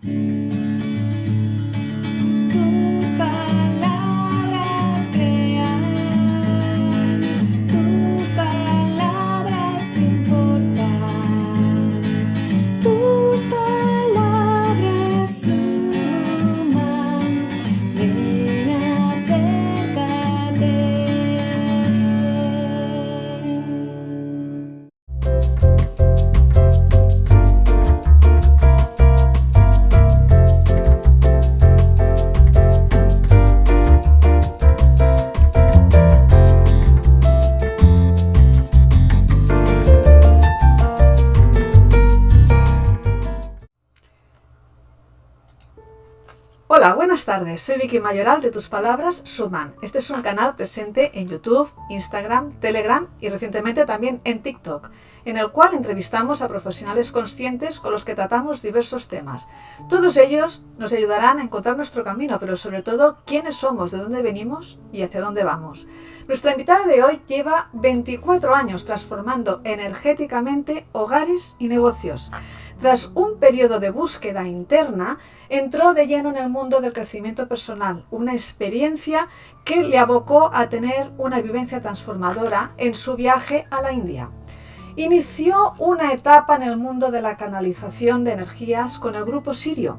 Tus palabras crean, tus palabras importan, tus palabras suman, ven, acércate. Hola, buenas tardes. Soy Vicky Mayoral de Tus Palabras Suman. Este es un canal presente en YouTube, Instagram, Telegram y recientemente también en TikTok, en el cual entrevistamos a profesionales conscientes con los que tratamos diversos temas. Todos ellos nos ayudarán a encontrar nuestro camino, pero sobre todo quiénes somos, de dónde venimos y hacia dónde vamos. Nuestra invitada de hoy lleva 24 años transformando energéticamente hogares y negocios. Tras un periodo de búsqueda interna, entró de lleno en el mundo del crecimiento personal, una experiencia que le abocó a tener una vivencia transformadora en su viaje a la India. Inició una etapa en el mundo de la canalización de energías con el grupo Sirio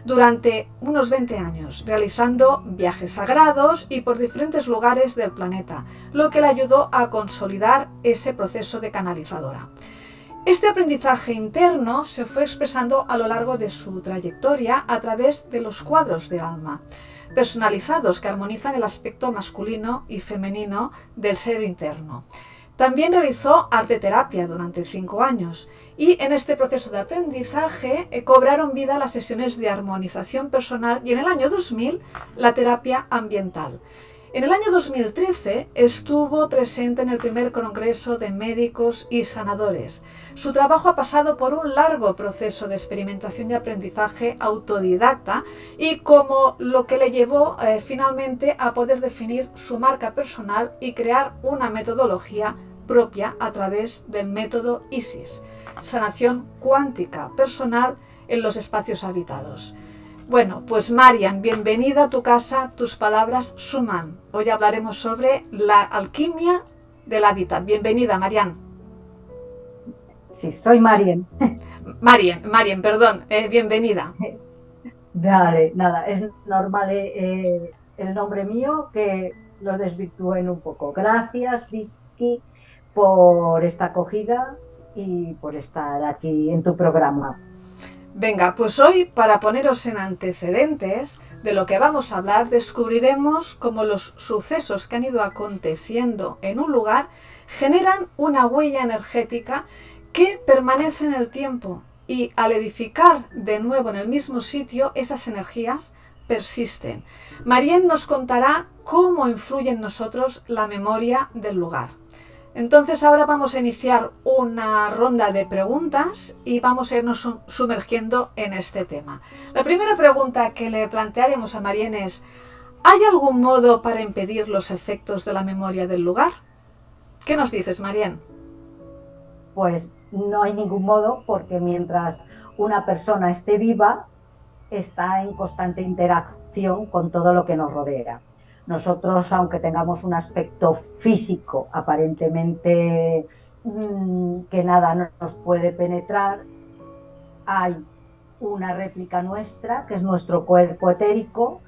durante unos 20 años, realizando viajes sagrados y por diferentes lugares del planeta, lo que le ayudó a consolidar ese proceso de canalizadora. Este aprendizaje interno se fue expresando a lo largo de su trayectoria a través de los cuadros de alma, personalizados que armonizan el aspecto masculino y femenino del ser interno. También realizó arteterapia durante 5 años y en este proceso de aprendizaje cobraron vida las sesiones de armonización personal y en el año 2000 la terapia ambiental. En el año 2013 estuvo presente en el primer congreso de médicos y sanadores. Su trabajo ha pasado por un largo proceso de experimentación y aprendizaje autodidacta y como lo que le llevó finalmente a poder definir su marca personal y crear una metodología propia a través del método ISIS, sanación cuántica personal en los espacios habitados. Bueno, pues Marian, bienvenida a tu casa, Tus Palabras Suman. Hoy hablaremos sobre la alquimia del hábitat. Bienvenida, Marian. Sí, soy Marien. Marian, perdón, bienvenida. Vale, nada, es normal el nombre mío que lo desvirtúen un poco. Gracias, Vicky, por esta acogida y por estar aquí en tu programa. Venga, pues hoy, para poneros en antecedentes de lo que vamos a hablar, descubriremos cómo los sucesos que han ido aconteciendo en un lugar generan una huella energética que permanece en el tiempo y al edificar de nuevo en el mismo sitio, esas energías persisten. Marien nos contará cómo influye en nosotros la memoria del lugar. Entonces ahora vamos a iniciar una ronda de preguntas y vamos a irnos sumergiendo en este tema. La primera pregunta que le plantearemos a Marien es: ¿hay algún modo para impedir los efectos de la memoria del lugar? ¿Qué nos dices, Marien? Pues no hay ningún modo porque mientras una persona esté viva, está en constante interacción con todo lo que nos rodea. Nosotros, aunque tengamos un aspecto físico aparentemente que nada nos puede penetrar, hay una réplica nuestra, que es nuestro cuerpo etérico,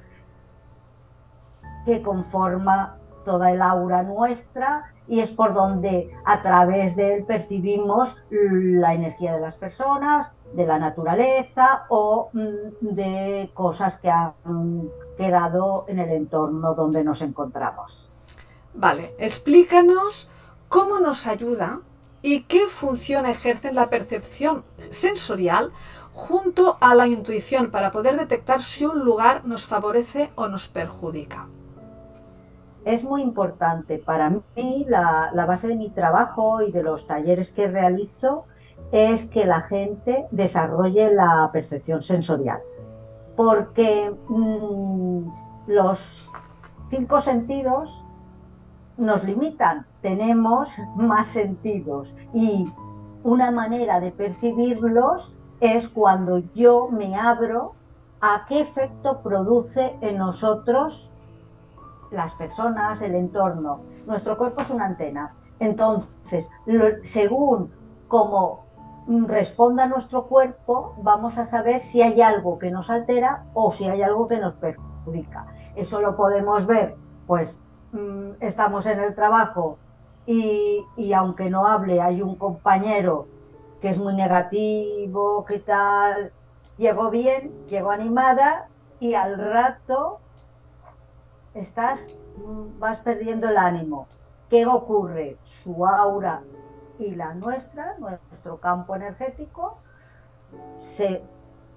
que conforma toda el aura nuestra y es por donde a través de él percibimos la energía de las personas, de la naturaleza o de cosas que han quedado en el entorno donde nos encontramos. Vale, explícanos cómo nos ayuda y qué función ejerce en la percepción sensorial junto a la intuición para poder detectar si un lugar nos favorece o nos perjudica. Es muy importante para mí, la base de mi trabajo y de los talleres que realizo es que la gente desarrolle la percepción sensorial, porque los 5 sentidos nos limitan, tenemos más sentidos y una manera de percibirlos es cuando yo me abro a qué efecto produce en nosotros las personas, el entorno. Nuestro cuerpo es una antena. Entonces, según cómo responda nuestro cuerpo, vamos a saber si hay algo que nos altera o si hay algo que nos perjudica. Eso lo podemos ver, pues estamos en el trabajo y aunque no hable, hay un compañero que es muy negativo, ¿qué tal? Llegó bien, llegó animada y al rato vas perdiendo el ánimo. ¿Qué ocurre? Su aura y la nuestra, nuestro campo energético, se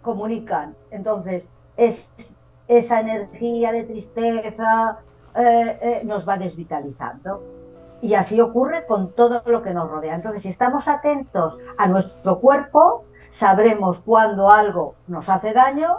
comunican. Entonces, esa energía de tristeza nos va desvitalizando. Y así ocurre con todo lo que nos rodea. Entonces, si estamos atentos a nuestro cuerpo, sabremos cuando algo nos hace daño,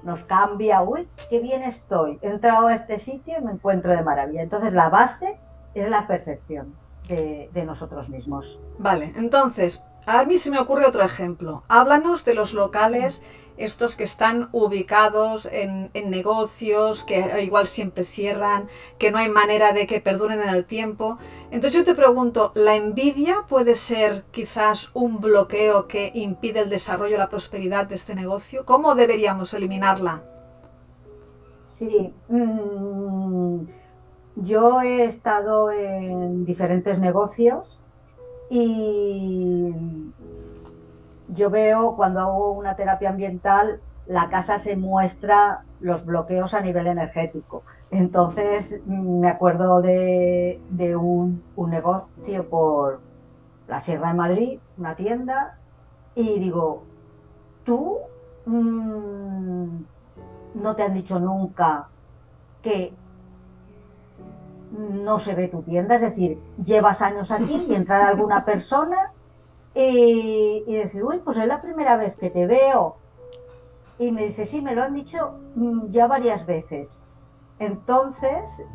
nos cambia, uy, qué bien estoy, he entrado a este sitio y me encuentro de maravilla. Entonces, la base es la percepción de nosotros mismos. Vale, entonces, a mí se me ocurre otro ejemplo. Háblanos de los locales, estos que están ubicados en negocios, que igual siempre cierran, que no hay manera de que perduren en el tiempo. Entonces yo te pregunto, ¿la envidia puede ser quizás un bloqueo que impide el desarrollo y la prosperidad de este negocio? ¿Cómo deberíamos eliminarla? Sí, yo he estado en diferentes negocios y yo veo cuando hago una terapia ambiental, la casa se muestra los bloqueos a nivel energético. Entonces, me acuerdo de un negocio por la Sierra de Madrid, una tienda, y digo, tú no te han dicho nunca que no se ve tu tienda, es decir, llevas años aquí y entrar alguna persona y decir, uy, pues es la primera vez que te veo. Y me dice, sí, me lo han dicho ya varias veces. Entonces,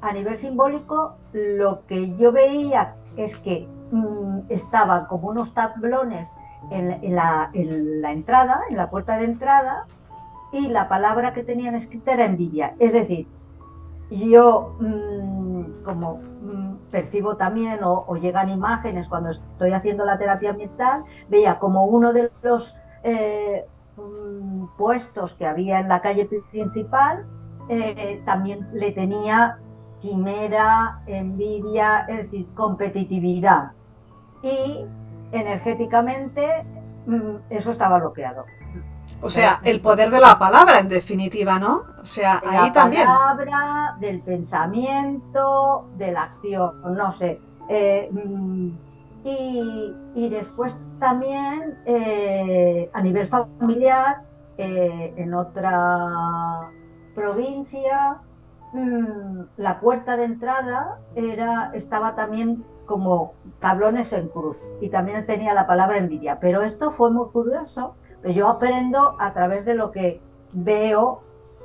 a nivel simbólico, lo que yo veía es que estaban como unos tablones en la entrada, en la puerta de entrada, y la palabra que tenían escrita era envidia. Es decir, yo como percibo también o llegan imágenes cuando estoy haciendo la terapia ambiental, veía como uno de los puestos que había en la calle principal también le tenía quimera, envidia, es decir, competitividad. Y energéticamente eso estaba bloqueado. O sea, el poder de la palabra, en definitiva, ¿no? O sea, De ahí la también. palabra, del pensamiento, de la acción, no sé. Y después también a nivel familiar, en otra provincia, la puerta de entrada estaba también como tablones en cruz y también tenía la palabra envidia. Pero esto fue muy curioso, pues yo aprendo a través de lo que veo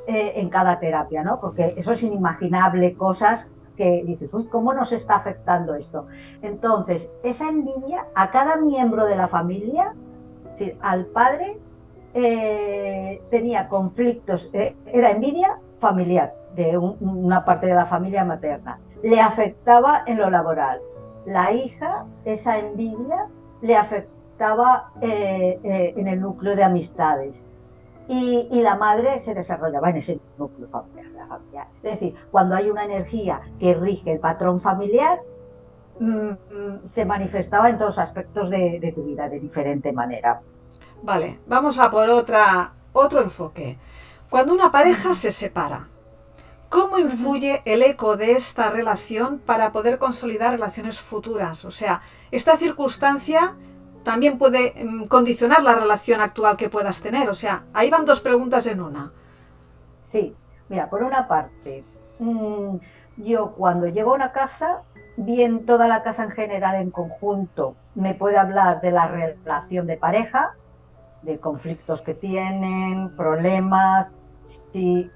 en cada terapia, ¿no? Porque eso es inimaginable, cosas que dices, uy, ¿cómo nos está afectando esto? Entonces, esa envidia a cada miembro de la familia, es decir, al padre tenía conflictos, era envidia familiar de una parte de la familia materna, le afectaba en lo laboral. La hija, esa envidia, le afectaba en el núcleo de amistades y la madre se desarrollaba en ese núcleo familiar, la familiar. Es decir, cuando hay una energía que rige el patrón familiar, se manifestaba en todos los aspectos de tu vida de diferente manera. Vale, vamos a por otro enfoque. Cuando una pareja se separa, ¿cómo influye el eco de esta relación para poder consolidar relaciones futuras? O sea, esta circunstancia también puede condicionar la relación actual que puedas tener. O sea, ahí van dos preguntas en una. Sí, mira, por una parte, yo cuando llego a una casa, bien toda la casa en general en conjunto, me puede hablar de la relación de pareja, de conflictos que tienen, problemas, si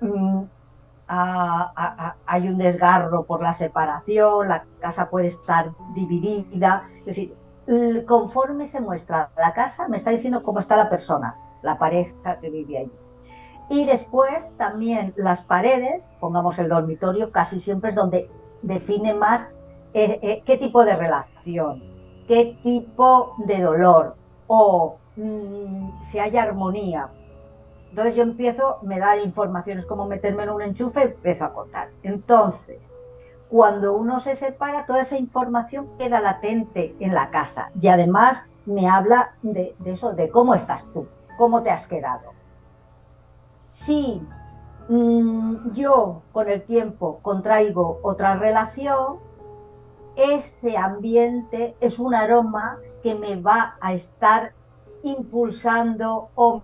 hay un desgarro por la separación, la casa puede estar dividida, es decir, conforme se muestra la casa, me está diciendo cómo está la persona, la pareja que vive allí. Y después también las paredes, pongamos el dormitorio, casi siempre es donde define más qué tipo de relación, qué tipo de dolor o si hay armonía. Entonces yo empiezo, me da informaciones como meterme en un enchufe, empiezo a contar. Entonces, cuando uno se separa, toda esa información queda latente en la casa y además me habla de eso, de cómo estás tú, cómo te has quedado. Si yo con el tiempo contraigo otra relación, ese ambiente es un aroma que me va a estar impulsando o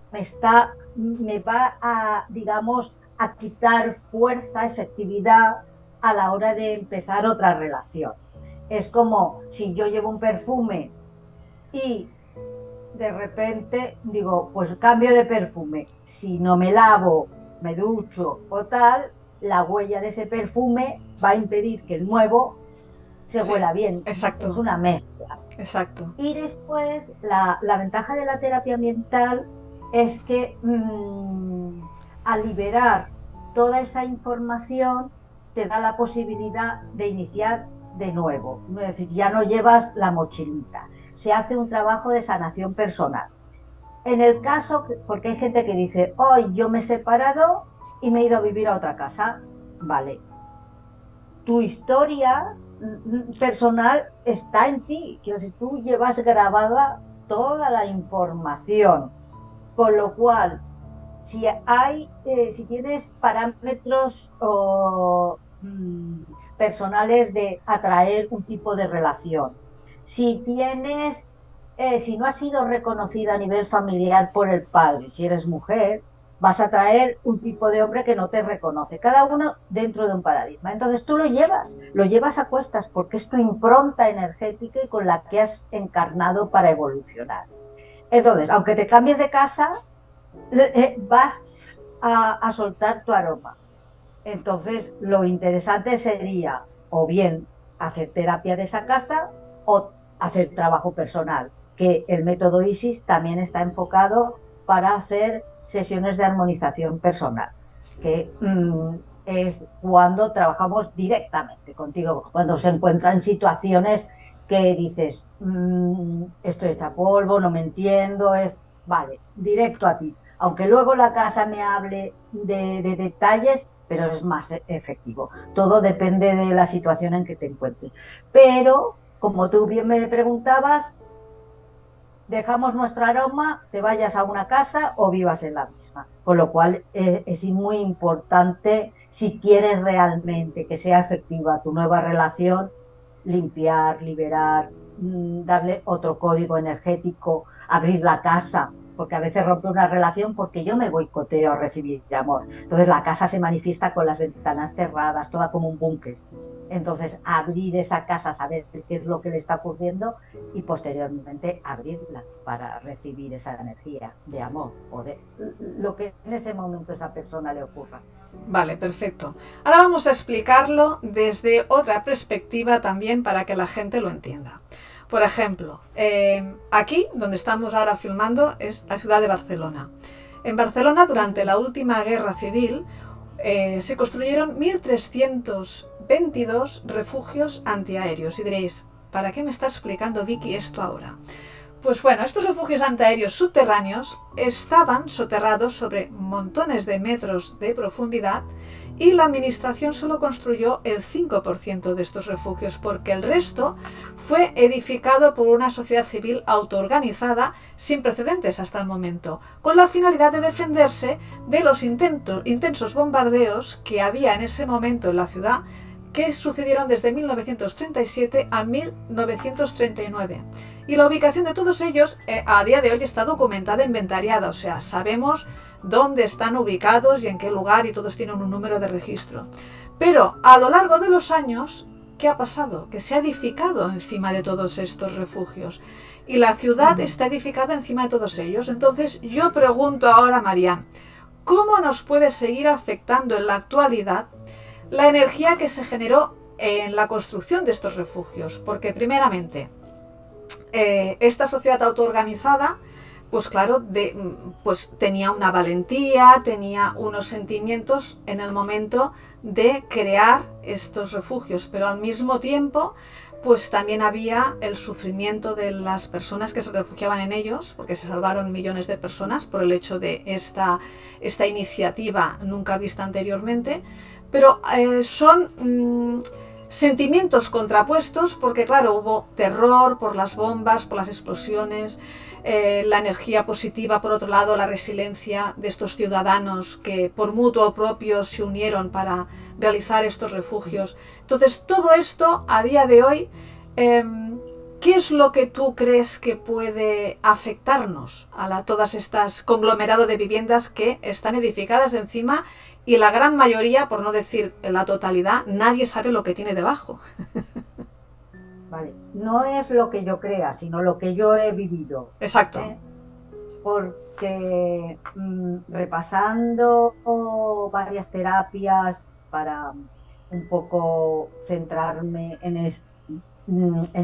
me va a, digamos, a quitar fuerza, efectividad a la hora de empezar otra relación. Es como si yo llevo un perfume y de repente digo, pues cambio de perfume. Si no me lavo, me ducho o tal, la huella de ese perfume va a impedir que el nuevo se huela bien. Exacto. Es una mezcla. Exacto. Y después, la ventaja de la terapia ambiental es que al liberar toda esa información te da la posibilidad de iniciar de nuevo. Es decir, ya no llevas la mochilita. Se hace un trabajo de sanación personal. En el caso, porque hay gente que dice, hoy yo me he separado y me he ido a vivir a otra casa. Vale. Tu historia personal está en ti. Quiero decir, tú llevas grabada toda la información. Con lo cual, si tienes parámetros personales de atraer un tipo de relación, si no has sido reconocida a nivel familiar por el padre, si eres mujer, vas a traer un tipo de hombre que no te reconoce, cada uno dentro de un paradigma. Entonces tú lo llevas a cuestas porque es tu impronta energética y con la que has encarnado para evolucionar. Entonces, aunque te cambies de casa, vas a soltar tu aroma. Entonces, lo interesante sería o bien hacer terapia de esa casa o hacer trabajo personal, que el método ISIS también está enfocado para hacer sesiones de armonización personal, que es cuando trabajamos directamente contigo, cuando se encuentran situaciones que dices, estoy hecha polvo, no me entiendo, vale, directo a ti. Aunque luego la casa me hable de detalles, pero es más efectivo. Todo depende de la situación en que te encuentres. Pero, como tú bien me preguntabas, dejamos nuestro aroma, te vayas a una casa o vivas en la misma. Con lo cual es muy importante, si quieres realmente que sea efectiva tu nueva relación, limpiar, liberar, darle otro código energético, abrir la casa, porque a veces rompe una relación porque yo me boicoteo a recibir amor. Entonces la casa se manifiesta con las ventanas cerradas, toda como un búnker. Entonces abrir esa casa, saber qué es lo que le está ocurriendo y posteriormente abrirla para recibir esa energía de amor o de lo que en ese momento a esa persona le ocurra. Vale, perfecto. Ahora vamos a explicarlo desde otra perspectiva también para que la gente lo entienda. Por ejemplo, aquí donde estamos ahora filmando es la ciudad de Barcelona. En Barcelona, durante la última guerra civil, se construyeron 1.322 refugios antiaéreos. Y diréis, ¿para qué me está explicando Vicky esto ahora? Pues bueno, estos refugios antiaéreos subterráneos estaban soterrados sobre montones de metros de profundidad y la administración solo construyó el 5% de estos refugios porque el resto fue edificado por una sociedad civil autoorganizada sin precedentes hasta el momento, con la finalidad de defenderse de los intensos bombardeos que había en ese momento en la ciudad, que sucedieron desde 1937 a 1939. Y la ubicación de todos ellos a día de hoy está documentada e inventariada, o sea, sabemos dónde están ubicados y en qué lugar y todos tienen un número de registro. Pero a lo largo de los años, ¿qué ha pasado? Que se ha edificado encima de todos estos refugios y la ciudad está edificada encima de todos ellos. Entonces yo pregunto ahora, Marian, ¿cómo nos puede seguir afectando en la actualidad la energía que se generó en la construcción de estos refugios? Porque primeramente, esta sociedad autoorganizada, pues claro, pues tenía una valentía, tenía unos sentimientos en el momento de crear estos refugios, pero al mismo tiempo pues también había el sufrimiento de las personas que se refugiaban en ellos, porque se salvaron millones de personas por el hecho de esta iniciativa nunca vista anteriormente, pero son sentimientos contrapuestos, porque claro, hubo terror por las bombas, por las explosiones, la energía positiva, por otro lado, la resiliencia de estos ciudadanos que por mutuo propio se unieron para realizar estos refugios. Entonces, todo esto a día de hoy, ¿qué es lo que tú crees que puede afectarnos a todas estas conglomerados de viviendas que están edificadas encima y la gran mayoría, por no decir la totalidad, nadie sabe lo que tiene debajo? Vale. No es lo que yo crea, sino lo que yo he vivido. Exacto. Porque repasando varias terapias para un poco centrarme en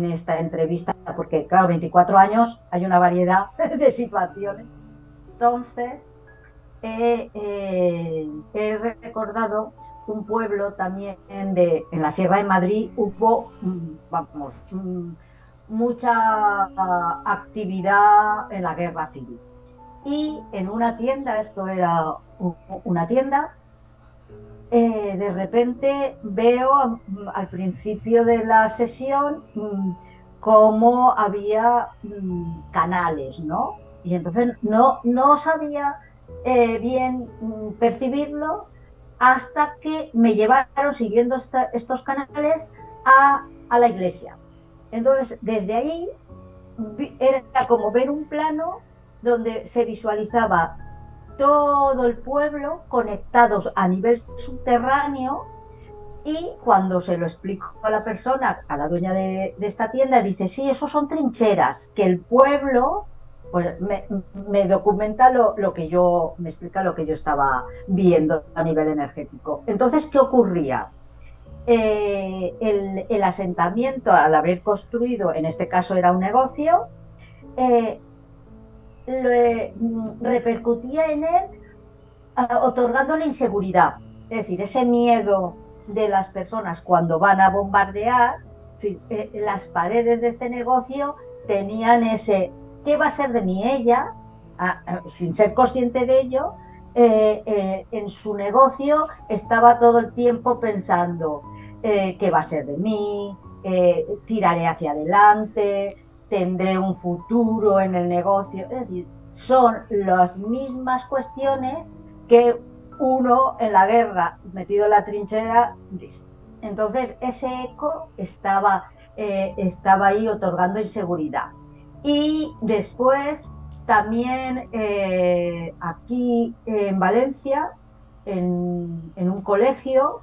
esta entrevista, porque claro, 24 años, hay una variedad de situaciones. Entonces, he recordado un pueblo también en la Sierra de Madrid. Hubo, mucha actividad en la guerra civil. Y en una tienda, esto era una tienda, de repente veo al principio de la sesión cómo había canales, ¿no? Y entonces no sabía bien percibirlo, hasta que me llevaron siguiendo estos canales a la iglesia. Entonces, desde ahí era como ver un plano donde se visualizaba todo el pueblo conectados a nivel subterráneo, y cuando se lo explico a la persona, a la dueña de esta tienda, dice, sí, eso son trincheras, que el pueblo... Pues me documenta lo que yo, me explica lo que yo estaba viendo a nivel energético. Entonces, ¿qué ocurría? El asentamiento, al haber construido, en este caso era un negocio, repercutía en él, otorgándole inseguridad. Es decir, ese miedo de las personas cuando van a bombardear, las paredes de este negocio tenían ese... ¿Qué va a ser de mí? Ella, sin ser consciente de ello, en su negocio estaba todo el tiempo pensando, ¿qué va a ser de mí? ¿Tiraré hacia adelante? ¿Tendré un futuro en el negocio? Es decir, son las mismas cuestiones que uno en la guerra, metido en la trinchera, dice. Entonces, ese eco estaba ahí otorgando inseguridad. Y después también aquí en Valencia, en un colegio,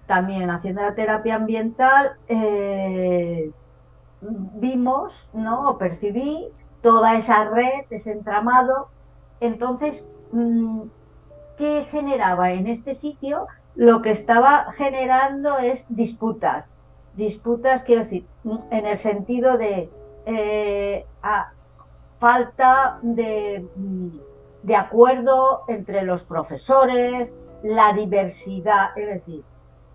también haciendo la terapia ambiental, vimos, ¿no? O percibí toda esa red, ese entramado. Entonces, ¿qué generaba en este sitio? Lo que estaba generando es disputas. Disputas, quiero decir, en el sentido de falta de acuerdo entre los profesores, la diversidad, es decir,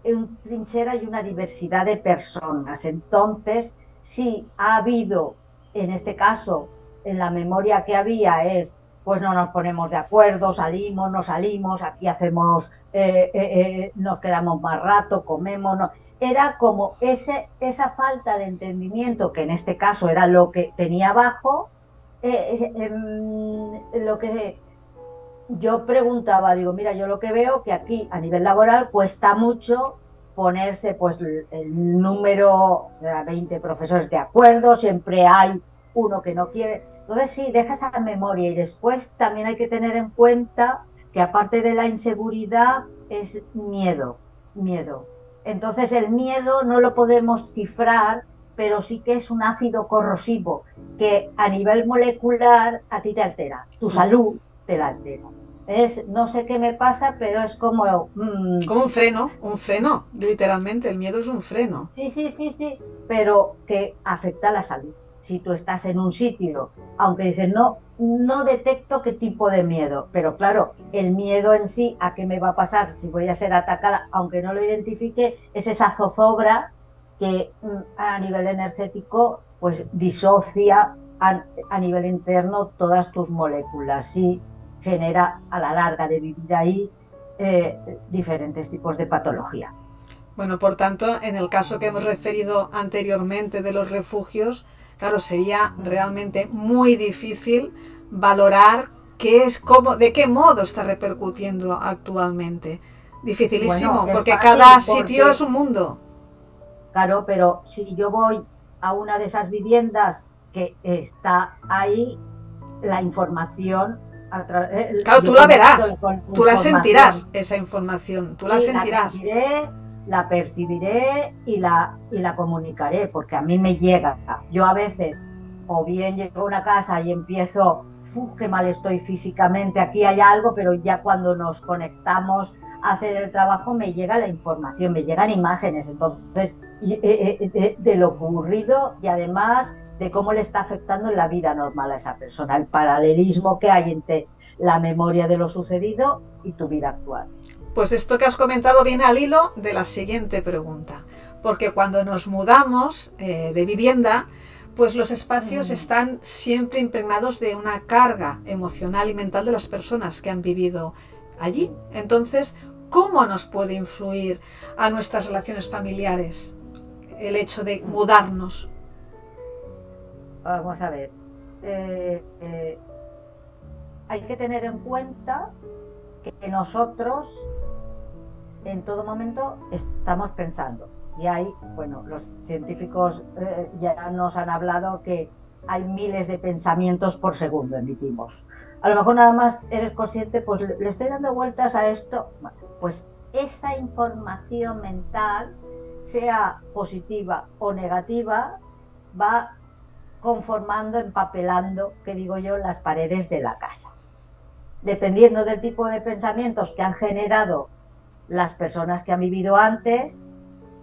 en trinchera hay una diversidad de personas. Entonces, sí ha habido, en este caso, en la memoria que había es, pues no nos ponemos de acuerdo, salimos, no salimos, aquí hacemos, nos quedamos más rato, comemos, no. Era como esa falta de entendimiento, que en este caso era lo que tenía abajo, lo que yo preguntaba, digo, mira, yo lo que veo que aquí a nivel laboral cuesta mucho ponerse pues el número, o sea, 20 profesores de acuerdo, siempre hay uno que no quiere. Entonces sí, deja esa memoria, y después también hay que tener en cuenta que aparte de la inseguridad es miedo. Entonces el miedo no lo podemos cifrar, pero sí que es un ácido corrosivo que a nivel molecular a ti te altera, tu salud te la altera. No sé qué me pasa, pero es como... Como un freno, literalmente, el miedo es un freno. Sí, pero que afecta a la salud. si tú estás en un sitio, aunque dices, no detecto qué tipo de miedo, pero claro, el miedo en sí, a qué me va a pasar si voy a ser atacada, aunque no lo identifique, es esa zozobra que a nivel energético pues disocia a nivel interno todas tus moléculas y genera a la larga de vivir ahí diferentes tipos de patología. Bueno, por tanto, en el caso que hemos referido anteriormente de los refugios, claro, sería realmente muy difícil valorar qué es, cómo, de qué modo está repercutiendo actualmente. Bueno, Dificilísimo, es porque cada fácil sitio es porque, un mundo. claro, pero si yo voy a una de esas viviendas que está ahí, la información, Claro, tú yo la conecto verás, con la tú la sentirás, información. esa información, tú la Sí, la sentirás. sentiré, la percibiré y la comunicaré, porque a mí me llega. Yo a veces, o bien llego a una casa y empiezo, "Uf, qué mal estoy físicamente, aquí hay algo", pero ya cuando nos conectamos a hacer el trabajo me llega la información, me llegan imágenes, entonces, de lo ocurrido y además de cómo le está afectando en la vida normal a esa persona, el paralelismo que hay entre la memoria de lo sucedido y tu vida actual. Pues esto que has comentado viene al hilo de la siguiente pregunta, porque cuando nos mudamos de vivienda, pues los espacios Mm. están siempre impregnados de una carga emocional y mental de las personas que han vivido allí. Entonces, ¿cómo nos puede influir a nuestras relaciones familiares el hecho de mudarnos? Vamos a ver. Eh, eh, Hay que tener en cuenta que nosotros en todo momento estamos pensando. Y hay, bueno, los científicos ya nos han hablado que hay miles de pensamientos por segundo emitimos. A lo mejor nada más eres consciente, pues le estoy dando vueltas a esto. Bueno, pues esa información mental, sea positiva o negativa, va conformando, empapelando, que digo yo, las paredes de la casa. Dependiendo del tipo de pensamientos que han generado las personas que han vivido antes,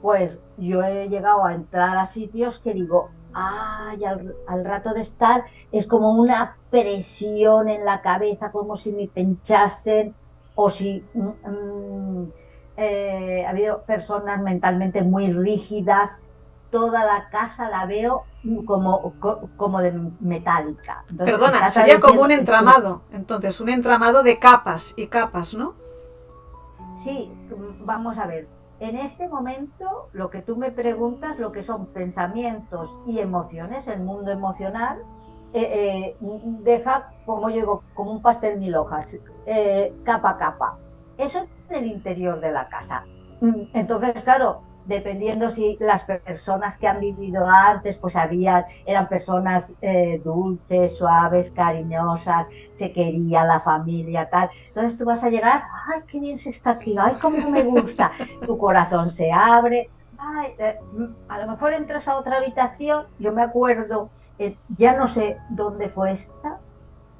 pues yo he llegado a entrar a sitios que digo, ay, al rato de estar es como una presión en la cabeza, como si me pinchasen, o si ha habido personas mentalmente muy rígidas, toda la casa la veo como de metálica. Entonces Perdona, está sería como un traduciendo esto. entramado, entonces, un entramado de capas y capas, ¿no? Sí, vamos a ver. En este momento, lo que tú me preguntas, lo que son pensamientos y emociones, el mundo emocional, deja, como yo digo, como un pastel mil hojas, capa a capa. Eso en el interior de la casa. Entonces, claro, dependiendo si las personas que han vivido antes, pues eran personas dulces, suaves, cariñosas, se quería la familia, tal. Entonces tú vas a llegar, ay, qué bien se está aquí, ay, cómo me gusta. Tu corazón se abre. Ay, a lo mejor entras a otra habitación, yo me acuerdo, ya no sé dónde fue esta,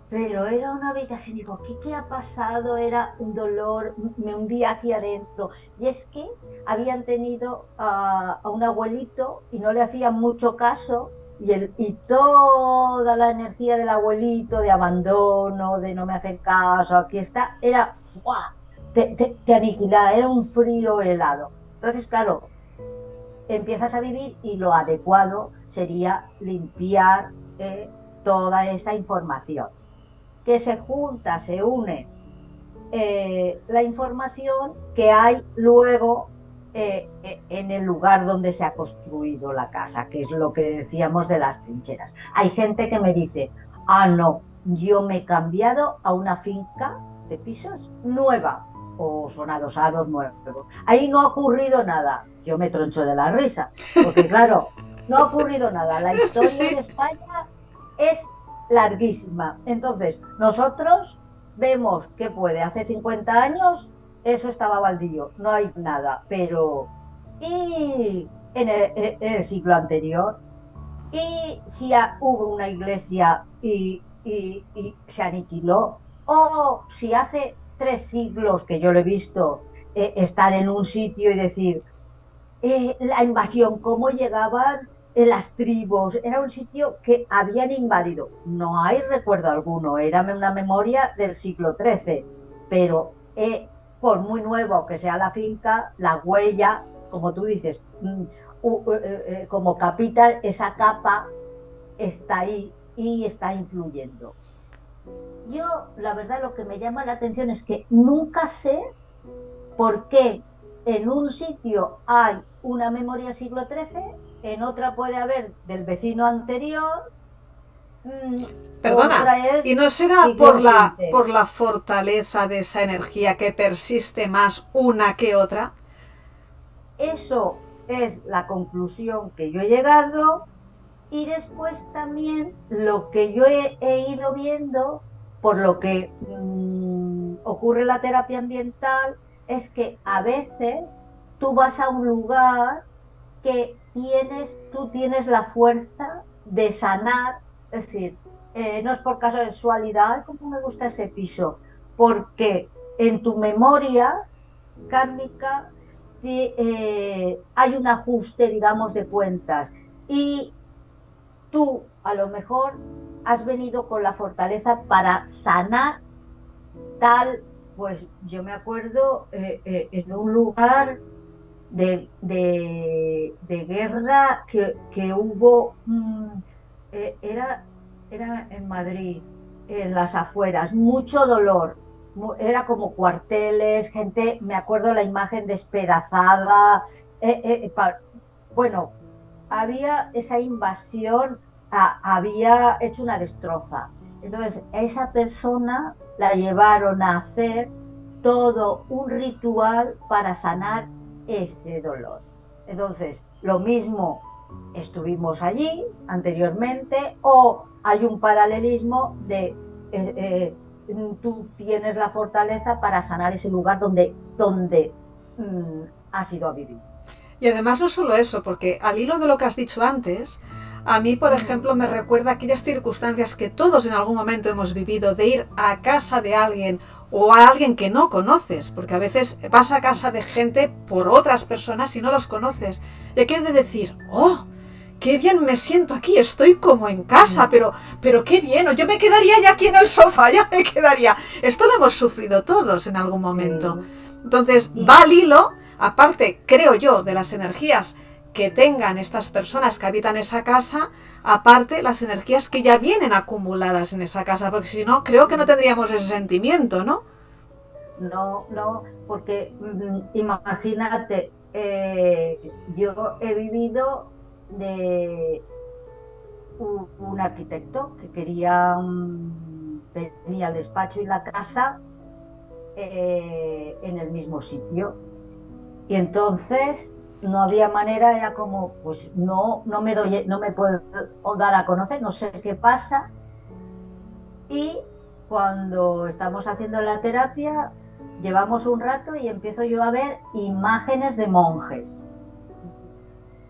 pero era una habitación, digo, ¿qué ha pasado? Era un dolor, me hundía hacia adentro. Y es que habían tenido a un abuelito y no le hacían mucho caso, y toda la energía del abuelito, de abandono, de no me hacen caso, aquí está, era ¡fua! Te aniquilaba, era un frío helado. Entonces, claro, empiezas a vivir y lo adecuado sería limpiar toda esa información que se junta, se une la información que hay luego en el lugar donde se ha construido la casa, que es lo que decíamos de las trincheras. Hay gente que me dice, no, yo me he cambiado a una finca de pisos nueva, o son adosados nuevos. Ahí no ha ocurrido nada. Yo me troncho de la risa, porque claro, no ha ocurrido nada. La Sí, historia de sí. España es larguísima. Entonces, nosotros vemos que puede, hace 50 años eso estaba baldío, no hay nada, pero ¿y en el siglo anterior? ¿Y si hubo una iglesia y se aniquiló? ¿O si hace 3 siglos, que yo lo he visto, estar en un sitio y decir, la invasión, cómo llegaban en las tribus, era un sitio que habían invadido. No hay recuerdo alguno, era una memoria del siglo XIII, pero por muy nuevo que sea la finca, la huella, como tú dices, como capital, esa capa está ahí y está influyendo. Yo, la verdad, lo que me llama la atención es que nunca sé por qué en un sitio hay una memoria siglo XIII, en otra puede haber del vecino anterior, Perdona, otra ¿y es no será siglo XX. por la fortaleza de esa energía que persiste más una que otra? Eso es la conclusión que yo he llegado. Y después también lo que yo he ido viendo, por lo que ocurre la terapia ambiental, es que a veces tú vas a un lugar que tú tienes la fuerza de sanar, es decir, no es por casualidad, como me gusta ese piso, porque en tu memoria kármica hay un ajuste, digamos, de cuentas. Y tú a lo mejor has venido con la fortaleza para sanar tal, pues yo me acuerdo en un lugar de guerra que hubo, era en Madrid, en las afueras, mucho dolor, era como cuarteles, gente, me acuerdo la imagen despedazada, bueno, había esa invasión, había hecho una destroza. Entonces, a esa persona la llevaron a hacer todo un ritual para sanar ese dolor. Entonces, lo mismo estuvimos allí anteriormente o hay un paralelismo de tú tienes la fortaleza para sanar ese lugar donde has ido a vivir. Y además no solo eso, porque al hilo de lo que has dicho antes, a mí, por ejemplo, me recuerda aquellas circunstancias que todos en algún momento hemos vivido de ir a casa de alguien o a alguien que no conoces, porque a veces vas a casa de gente por otras personas y no los conoces. Y aquello de decir, oh, qué bien me siento aquí, estoy como en casa, pero qué bien, o yo me quedaría ya aquí en el sofá, ya me quedaría. Esto lo hemos sufrido todos en algún momento. Entonces, va Y al hilo, aparte, creo yo, de las energías que tengan estas personas que habitan esa casa, aparte las energías que ya vienen acumuladas en esa casa, porque si no, creo que no tendríamos ese sentimiento, ¿no? no, no, porque imagínate, yo he vivido de un arquitecto que quería, tenía el despacho y la casa en el mismo sitio. Y entonces no había manera, era como, pues no, no me puedo dar a conocer, no sé qué pasa. Y cuando estamos haciendo la terapia, llevamos un rato y empiezo yo a ver imágenes de monjes.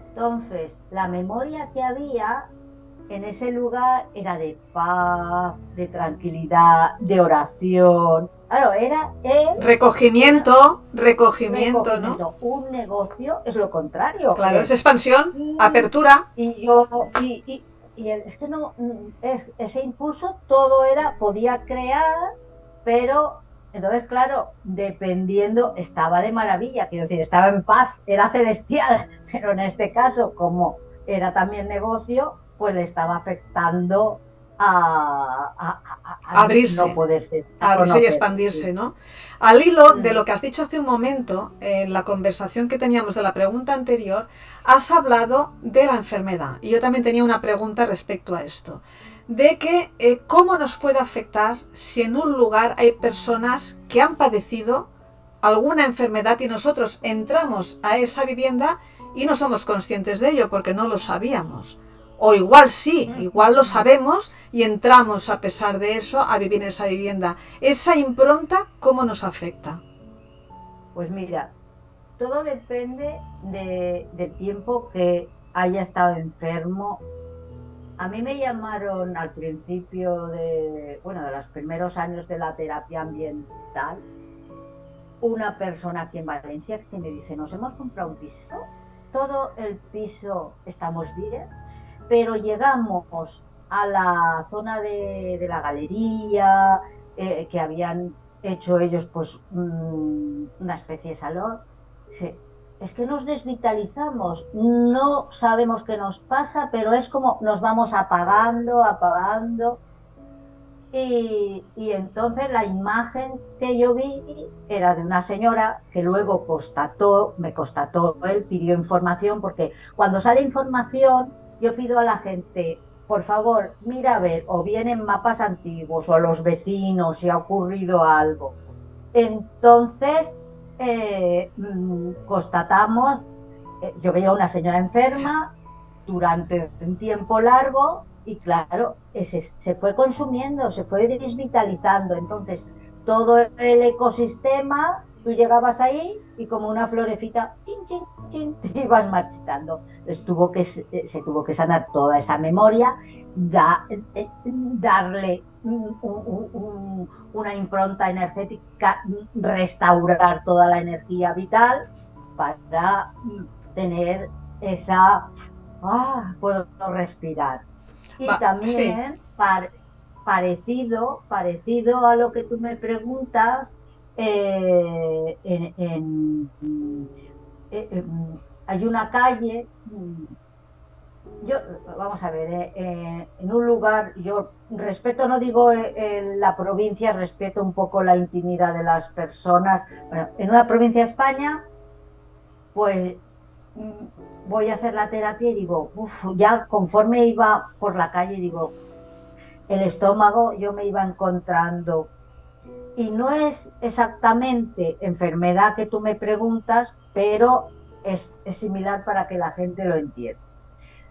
Entonces, la memoria que había en ese lugar era de paz, de tranquilidad, de oración. Claro, era él, era Recogimiento, ¿no? recogimiento. Un negocio es lo contrario, Claro, es es expansión, mm, apertura. y yo es que no es ese impulso todo era podía crear, pero entonces claro, dependiendo estaba de maravilla, quiero decir, estaba en paz, era celestial, pero en este caso como era también negocio, pues le estaba afectando a no Abrirse, poderse, a abrirse y conocerse. expandirse, Sí. ¿no? Al hilo de Mm, lo que has dicho hace un momento, en la conversación que teníamos de la pregunta anterior, has hablado de la enfermedad. Y yo también tenía una pregunta respecto a esto. De que cómo nos puede afectar si en un lugar hay personas que han padecido alguna enfermedad y nosotros entramos a esa vivienda y no somos conscientes de ello porque no lo sabíamos. O igual sí, igual lo sabemos y entramos a pesar de eso a vivir en esa vivienda. Esa impronta, ¿cómo nos afecta? pues mira, todo depende del tiempo que haya estado enfermo. A mí me llamaron al principio bueno, de los primeros años de la terapia ambiental, una persona aquí en Valencia que me dice, nos hemos comprado un piso todo el piso estamos bien, pero llegamos a la zona de la galería, que habían hecho ellos pues una especie de salón. Dice, es que nos desvitalizamos, no sabemos qué nos pasa, pero es como nos vamos apagando, apagando. Y entonces la imagen que yo vi era de una señora que luego me constató, él pidió información, porque cuando sale información yo pido a la gente, por favor, mira a ver, o vienen mapas antiguos o los vecinos si ha ocurrido algo. Entonces constatamos, yo veía a una señora enferma durante un tiempo largo y claro, se fue consumiendo, se fue desvitalizando. Entonces, todo el ecosistema, tú llegabas ahí y como una florecita, chin, chin, chin, te ibas marchitando. Entonces, se tuvo que sanar toda esa memoria, darle una impronta energética, restaurar toda la energía vital para tener esa... puedo respirar. Y también sí. parecido a lo que tú me preguntas, hay una calle, yo, vamos a ver, en un lugar, yo respeto, no digo la provincia, respeto un poco la intimidad de las personas. Bueno, en una provincia de España, pues voy a hacer la terapia y digo, ya conforme iba por la calle, digo, el estómago yo me iba encontrando. Y no es exactamente enfermedad que tú me preguntas, pero es similar para que la gente lo entienda.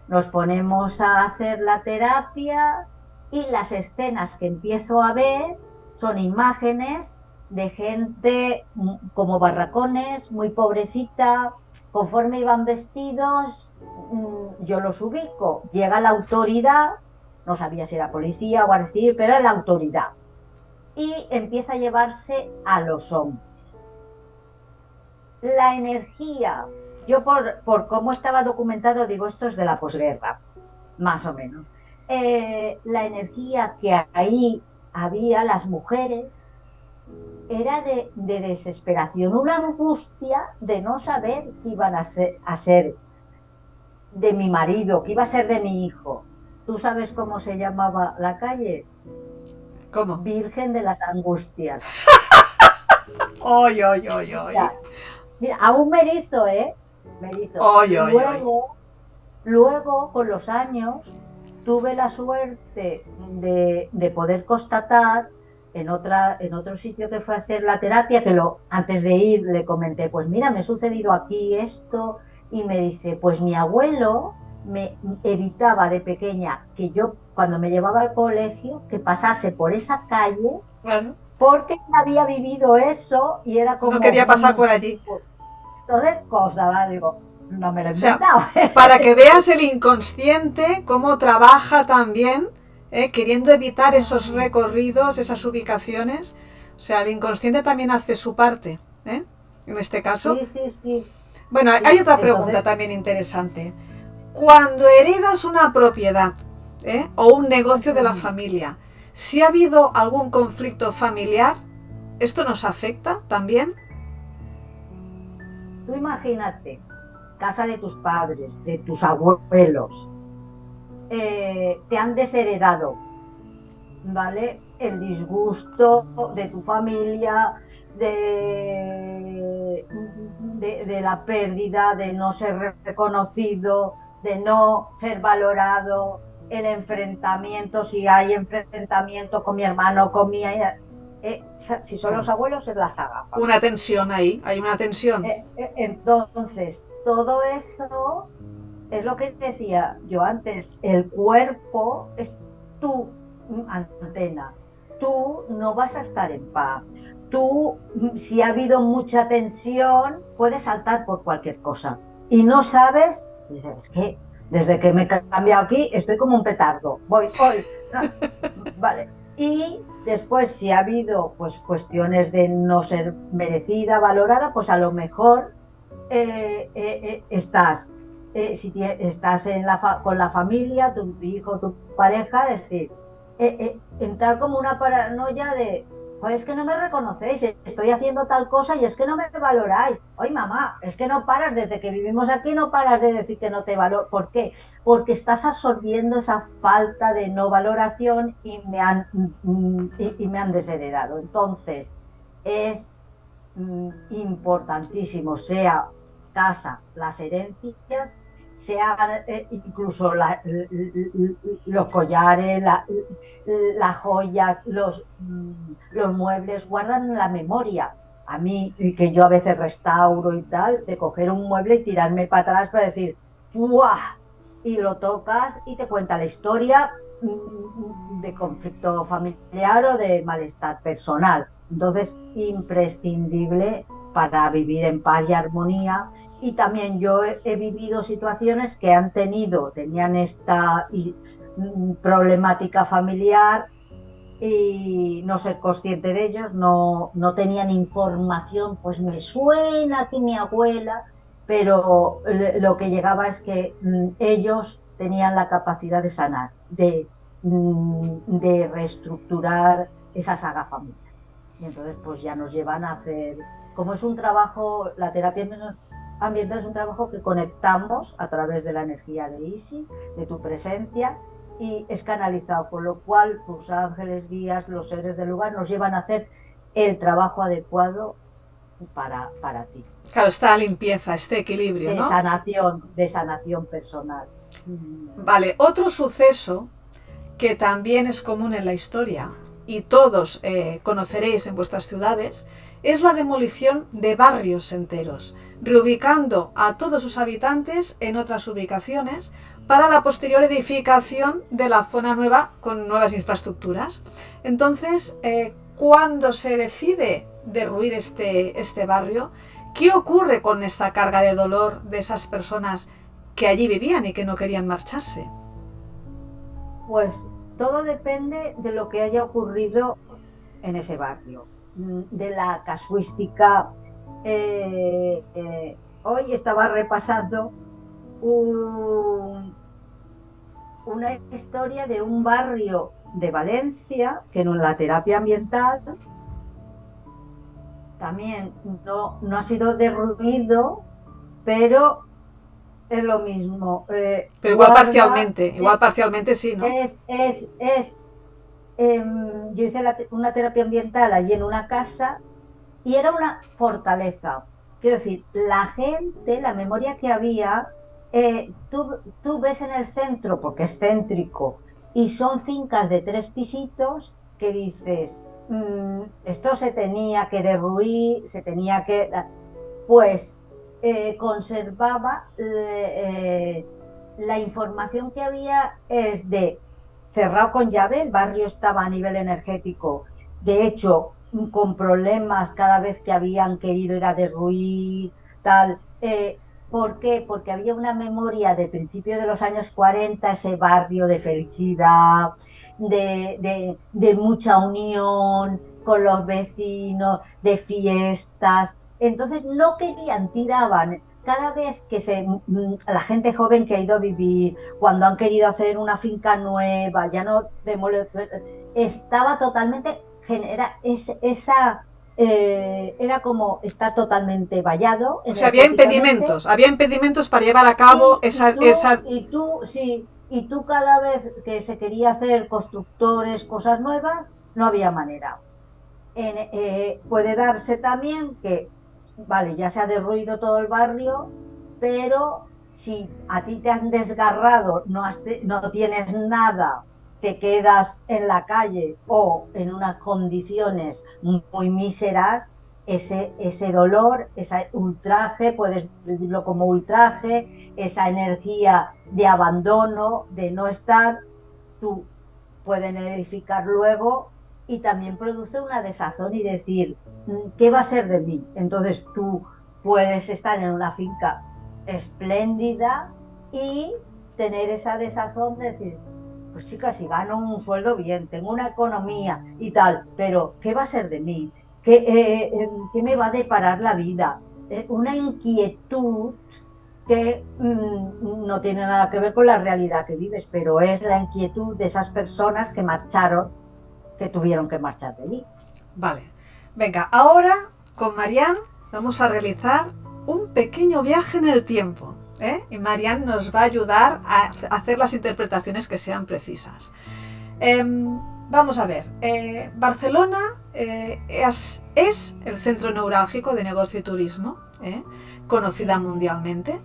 Nos ponemos a hacer la terapia y las escenas que empiezo a ver son imágenes de gente como barracones, muy pobrecita. Conforme iban vestidos, yo los ubico. Llega la autoridad, no sabía si era policía o guardia civil, pero era la autoridad. Y empieza a llevarse a los hombres. La energía, yo por cómo estaba documentado, digo, esto es de la posguerra, más o menos. La energía que ahí había, las mujeres, era de desesperación, una angustia de no saber qué iban a ser de mi marido, qué iba a ser de mi hijo. ¿Tú sabes cómo se llamaba la calle? ¿Cómo? Virgen de las Angustias. ¡Oy, oy, oy, oy! Mira, aún me erizo, ¿eh? Me erizo. ¡Oy, oy, oy! Luego, con los años, tuve la suerte de poder constatar en otro sitio que fue a hacer la terapia, que antes de ir le comenté, pues mira, me ha sucedido aquí esto, y me dice, pues mi abuelo me evitaba de pequeña que yo, cuando me llevaba al colegio, que pasase por esa calle, Bueno, porque había vivido eso y era como... no quería pasar por allí. Entonces, cosa, digo, no me lo he O sea, inventado. para que veas el inconsciente, cómo trabaja también, queriendo evitar esos recorridos, esas ubicaciones. O sea, el inconsciente también hace su parte, en este caso. Sí, sí, sí. Bueno, Sí, hay otra pregunta entonces... también interesante. Cuando heredas una propiedad o un negocio de la familia, si ha habido algún conflicto familiar, ¿esto nos afecta también? Tú imagínate, casa de tus padres, de tus abuelos, te han desheredado, ¿vale? El disgusto de tu familia, de la pérdida, de no ser reconocido, de no ser valorado, el enfrentamiento, si hay enfrentamiento con mi hermano, con mi... si son los abuelos, es la saga familiar. Una tensión ahí, hay una tensión. Entonces, todo eso es lo que decía yo antes, el cuerpo es tu antena, tú no vas a estar en paz, tú, si ha habido mucha tensión, puedes saltar por cualquier cosa y no sabes, dices, es que desde que me he cambiado aquí estoy como un petardo, voy, vale. Y después, si ha habido pues cuestiones de no ser merecida, valorada, pues a lo mejor estás, estás con la familia, tu hijo, tu pareja, decir, entrar como una paranoia de, pues es que no me reconocéis, estoy haciendo tal cosa y es que no me valoráis. Oye, mamá, es que no paras, desde que vivimos aquí no paras de decir que no te valoro. ¿Por qué? Porque estás absorbiendo esa falta de no valoración y me han desheredado. Entonces, es importantísimo, sea casa, las herencias, sean incluso los collares, las joyas, los muebles, guardan la memoria. A mí, y que yo a veces restauro y tal, de coger un mueble y tirarme para atrás para decir, ¡fuah! Y lo tocas y te cuenta la historia de conflicto familiar o de malestar personal. Entonces, imprescindible para vivir en paz y armonía. Y también yo he vivido situaciones que tenían esta problemática familiar y no ser consciente de ellos, no tenían información, pues me suena que mi abuela, pero lo que llegaba es que ellos tenían la capacidad de sanar, de reestructurar esa saga familiar. Y entonces pues ya nos llevan a hacer, como es un trabajo, la terapia ambiental es un trabajo que conectamos a través de la energía de Isis, de tu presencia, y es canalizado, con lo cual tus ángeles, guías, los seres del lugar nos llevan a hacer el trabajo adecuado para ti. Claro, esta limpieza, este equilibrio, ¿no? De sanación personal. Vale, otro suceso que también es común en la historia y todos conoceréis en vuestras ciudades es la demolición de barrios enteros, reubicando a todos sus habitantes en otras ubicaciones para la posterior edificación de la zona nueva con nuevas infraestructuras. Entonces, cuando se decide derruir este barrio, ¿qué ocurre con esta carga de dolor de esas personas que allí vivían y que no querían marcharse? Pues todo depende de lo que haya ocurrido en ese barrio, de la casuística. Hoy estaba repasando una historia de un barrio de Valencia que en la terapia ambiental también no ha sido derruido, pero es lo mismo. Pero igual parcialmente sí, ¿no? Yo hice una terapia ambiental allí en una casa y era una fortaleza. Quiero decir, la gente, la memoria que había, tú ves en el centro, porque es céntrico, y son fincas de 3 pisitos que dices, esto se tenía que derruir, pues conservaba la información que había es de cerrado con llave, el barrio estaba a nivel energético, de hecho con problemas cada vez que habían querido ir a derruir, tal. ¿Por qué? Porque había una memoria de principio de los años 40, ese barrio de felicidad, de mucha unión con los vecinos, de fiestas. Entonces no querían, tiraban. Cada vez que la gente joven que ha ido a vivir, cuando han querido hacer una finca nueva, ya no estaba totalmente, era como estar totalmente vallado. O sea, había impedimentos para llevar a cabo esa... Y tú cada vez que se quería hacer constructores, cosas nuevas, no había manera. Puede darse también que, vale, ya se ha derruido todo el barrio, pero si a ti te han desgarrado, no tienes nada, te quedas en la calle o en unas condiciones muy míseras, ese dolor, ese ultraje, puedes vivirlo como ultraje, esa energía de abandono, de no estar, tú pueden edificar luego y también produce una desazón y decir, ¿qué va a ser de mí? Entonces tú puedes estar en una finca espléndida y tener esa desazón de decir, pues chicas, si gano un sueldo bien, tengo una economía y tal, pero ¿qué va a ser de mí? ¿Qué me va a deparar la vida? una inquietud que no tiene nada que ver con la realidad que vives, pero es la inquietud de esas personas que marcharon, que tuvieron que marchar de allí. Vale. Venga, ahora con Marianne vamos a realizar un pequeño viaje en el tiempo, ¿eh? Y Marianne nos va a ayudar a hacer las interpretaciones que sean precisas. Vamos a ver. Barcelona es el centro neurálgico de negocio y turismo, conocida mundialmente.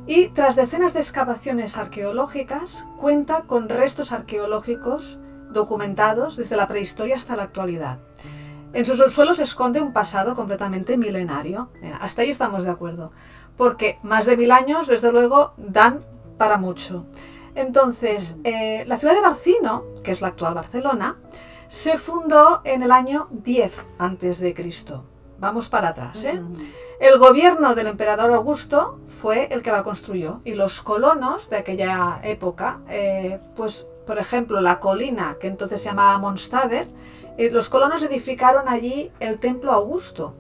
Y tras decenas de excavaciones arqueológicas, cuenta con restos arqueológicos documentados desde la prehistoria hasta la actualidad. En sus subsuelos se esconde un pasado completamente milenario. Hasta ahí estamos de acuerdo. Porque más de 1000 años, desde luego, dan para mucho. Entonces, la ciudad de Barcino, que es la actual Barcelona, se fundó en el año 10 a.C. Vamos para atrás, ¿eh? El gobierno del emperador Augusto fue el que la construyó y los colonos de aquella época, pues por ejemplo la colina que entonces se llamaba Monstaver, los colonos edificaron allí el templo Augusto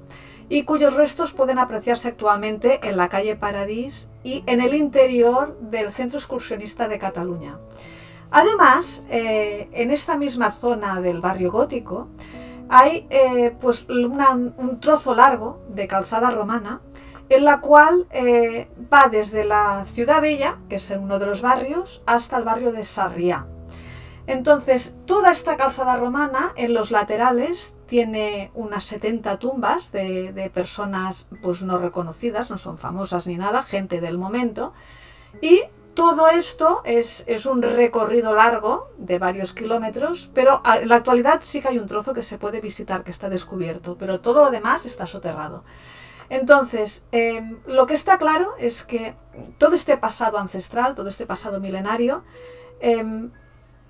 y cuyos restos pueden apreciarse actualmente en la calle Paradís y en el interior del Centro Excursionista de Cataluña. Además, en esta misma zona del barrio gótico hay pues un trozo largo de calzada romana en la cual va desde la Ciudad Vella, que es uno de los barrios, hasta el barrio de Sarriá. Entonces, toda esta calzada romana en los laterales tiene unas 70 tumbas de personas pues no reconocidas, no son famosas ni nada, gente del momento, y todo esto es un recorrido largo de varios kilómetros, pero en la actualidad sí que hay un trozo que se puede visitar, que está descubierto, pero todo lo demás está soterrado. Entonces, lo que está claro es que todo este pasado ancestral, todo este pasado milenario,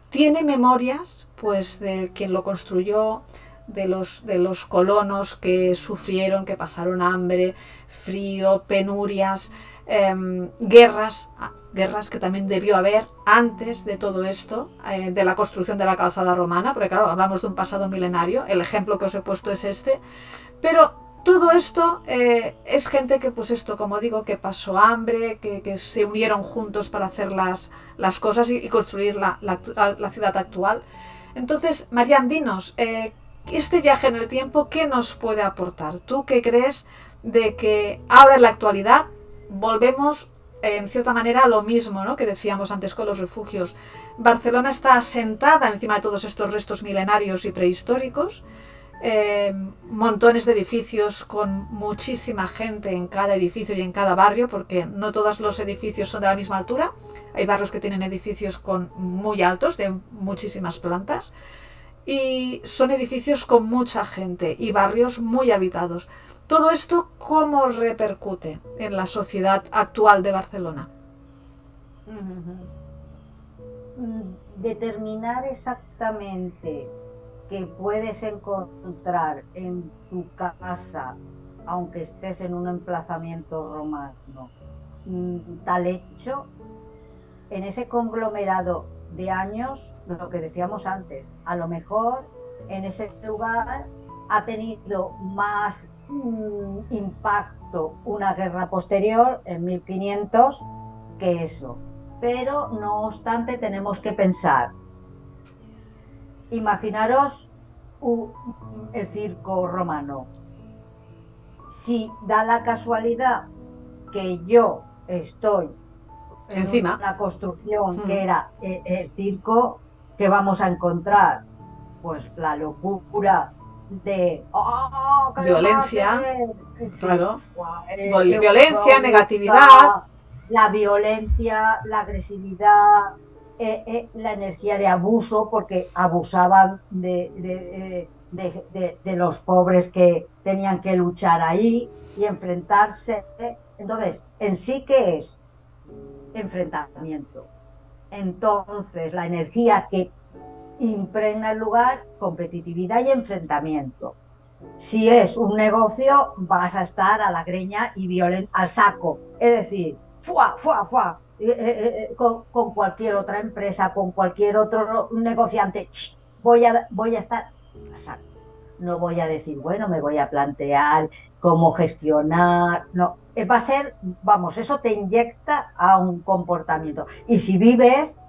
tiene memorias pues, de quien lo construyó, de los colonos que sufrieron, que pasaron hambre, frío, penurias, guerras que también debió haber antes de todo esto, de la construcción de la calzada romana, porque claro, hablamos de un pasado milenario, el ejemplo que os he puesto es este, pero todo esto es gente que, pues esto, como digo, que pasó hambre, que se unieron juntos para hacer las cosas y construir la ciudad actual. Entonces, Marianne, dinos, este viaje en el tiempo, ¿qué nos puede aportar? ¿Tú qué crees de que ahora en la actualidad volvemos en cierta manera a lo mismo, ¿no?, que decíamos antes con los refugios? Barcelona está asentada encima de todos estos restos milenarios y prehistóricos, montones de edificios con muchísima gente en cada edificio y en cada barrio, porque no todos los edificios son de la misma altura. Hay barrios que tienen edificios muy altos, de muchísimas plantas, y son edificios con mucha gente y barrios muy habitados. Todo esto, ¿cómo repercute en la sociedad actual de Barcelona? Determinar exactamente que puedes encontrar en tu casa, aunque estés en un emplazamiento romano, tal hecho, en ese conglomerado de años, lo que decíamos antes, a lo mejor en ese lugar ha tenido más impacto una guerra posterior en 1500 que eso. Pero no obstante tenemos que pensar, imaginaros el circo romano. Si da la casualidad que yo estoy en Encima. una construcción que era el circo, que vamos a encontrar pues la locura de violencia, claro, violencia, violencia, negatividad, la violencia, la agresividad, la energía de abuso, porque abusaban de los pobres que tenían que luchar ahí y enfrentarse. Entonces, en sí, ¿qué es? Enfrentamiento. Entonces, la energía que impregna el lugar, competitividad y enfrentamiento. Si es un negocio, vas a estar a la greña y al saco, es decir, ¡fua, fua, fua! Con cualquier otra empresa, con cualquier otro negociante, voy a estar a saco. no voy a decir, bueno, me voy a plantear cómo gestionar, no, va a ser, vamos, eso te inyecta a un comportamiento. Y si vives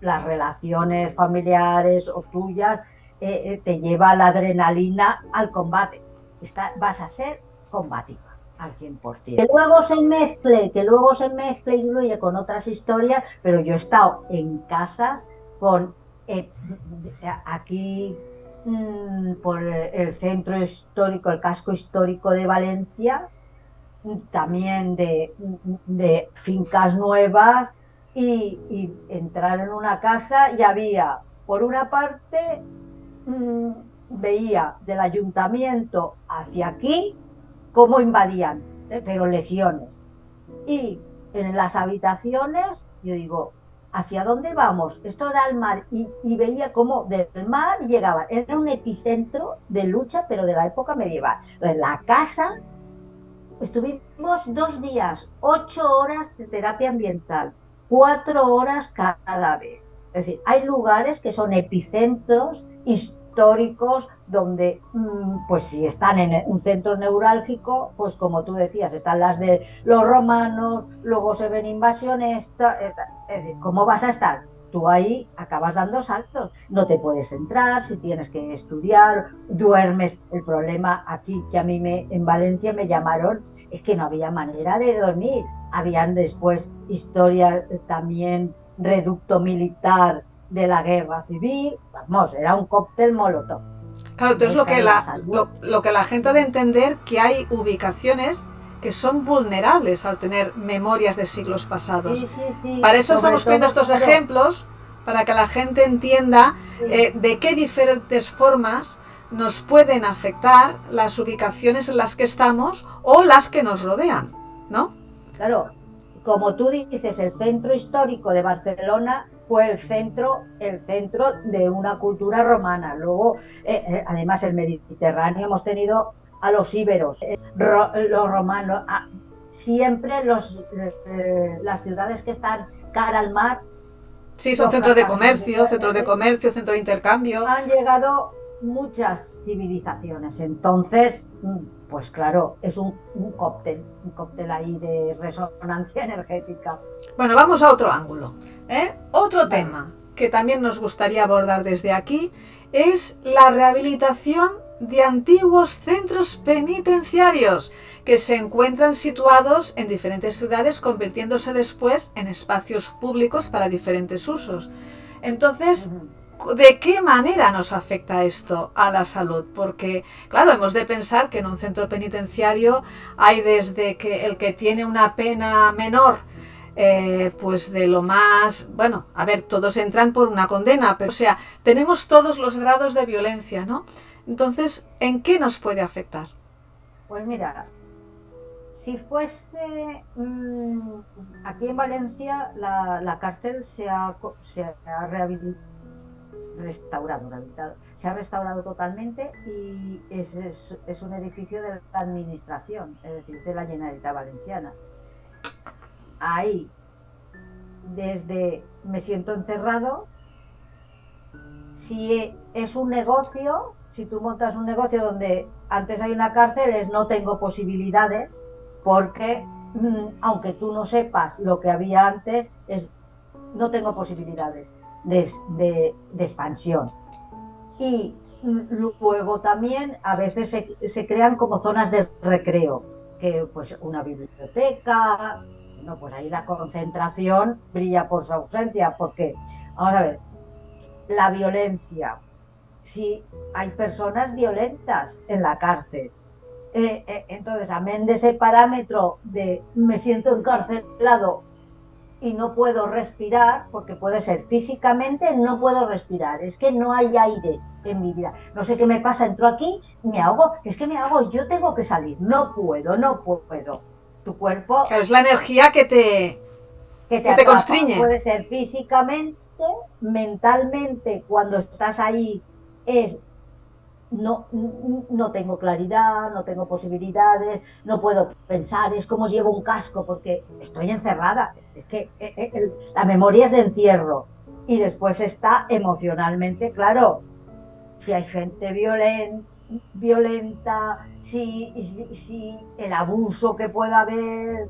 las relaciones familiares o tuyas, te lleva la adrenalina al combate. Vas a ser combativa al 100%. Que luego se mezcle y fluye con otras historias, pero yo he estado en casas con eh, aquí por el centro histórico, el casco histórico de Valencia, también de fincas nuevas y entrar en una casa y había, por una parte, mmm, veía del ayuntamiento hacia aquí cómo invadían, pero legiones. Y en las habitaciones, yo digo, ¿hacia dónde vamos? Esto da al mar. Y veía cómo del mar llegaban. Era un epicentro de lucha, pero de la época medieval. Entonces, la casa, estuvimos 2 días, 8 horas de terapia ambiental, 4 horas cada vez. Es decir, hay lugares que son epicentros históricos donde, pues si están en un centro neurálgico, pues como tú decías, están las de los romanos, luego se ven invasiones, es decir, ¿cómo vas a estar? Tú ahí acabas dando saltos, no te puedes entrar, si tienes que estudiar, duermes. El problema aquí, que a mí en Valencia me llamaron, es que no había manera de dormir. Habían después historias también, reducto militar de la guerra civil, vamos, era un cóctel molotov. Claro, entonces lo que la gente ha de entender, que hay ubicaciones que son vulnerables al tener memorias de siglos pasados. Sí. Para eso estamos poniendo estos ejemplos, para que la gente entienda de qué diferentes formas nos pueden afectar las ubicaciones en las que estamos o las que nos rodean, ¿no? Claro, como tú dices, el centro histórico de Barcelona fue el centro de una cultura romana. Luego, además, el Mediterráneo hemos tenido a los íberos, los romanos, siempre las ciudades que están cara al mar. Sí, son centros de comercio, centro de intercambio. Han llegado muchas civilizaciones, entonces, pues claro, es un cóctel ahí de resonancia energética. Bueno, vamos a otro ángulo, Otro tema que también nos gustaría abordar desde aquí es la rehabilitación de antiguos centros penitenciarios que se encuentran situados en diferentes ciudades, convirtiéndose después en espacios públicos para diferentes usos. Entonces, ¿de qué manera nos afecta esto a la salud? Porque, claro, hemos de pensar que en un centro penitenciario hay desde que el que tiene una pena menor, pues de lo más... Bueno, a ver, todos entran por una condena, pero o sea, tenemos todos los grados de violencia, ¿no? Entonces, ¿en qué nos puede afectar? Pues mira, si fuese aquí en Valencia, la cárcel se ha restaurado totalmente y es un edificio de la administración, es decir, de la Generalitat Valenciana. Ahí, desde me siento encerrado, si es un negocio, si tú montas un negocio donde antes hay una cárcel, no tengo posibilidades, porque aunque tú no sepas lo que había antes, no tengo posibilidades de expansión. Y luego también a veces se crean como zonas de recreo, que pues una biblioteca, no, pues ahí la concentración brilla por su ausencia, porque, vamos a ver, la violencia, si hay personas violentas en la cárcel, entonces, amén de ese parámetro de me siento encarcelado y no puedo respirar, porque puede ser físicamente, no puedo respirar, es que no hay aire en mi vida, no sé qué me pasa, entro aquí, me ahogo, es que me ahogo, yo tengo que salir, no puedo. Tu cuerpo... Claro, es la energía que te constriñe. Puede ser físicamente, mentalmente, cuando estás ahí, no tengo claridad, no tengo posibilidades, no puedo pensar, es como si llevo un casco porque estoy encerrada. Es que la memoria es de encierro. Y después está emocionalmente, claro, si hay gente violenta, si el abuso que pueda haber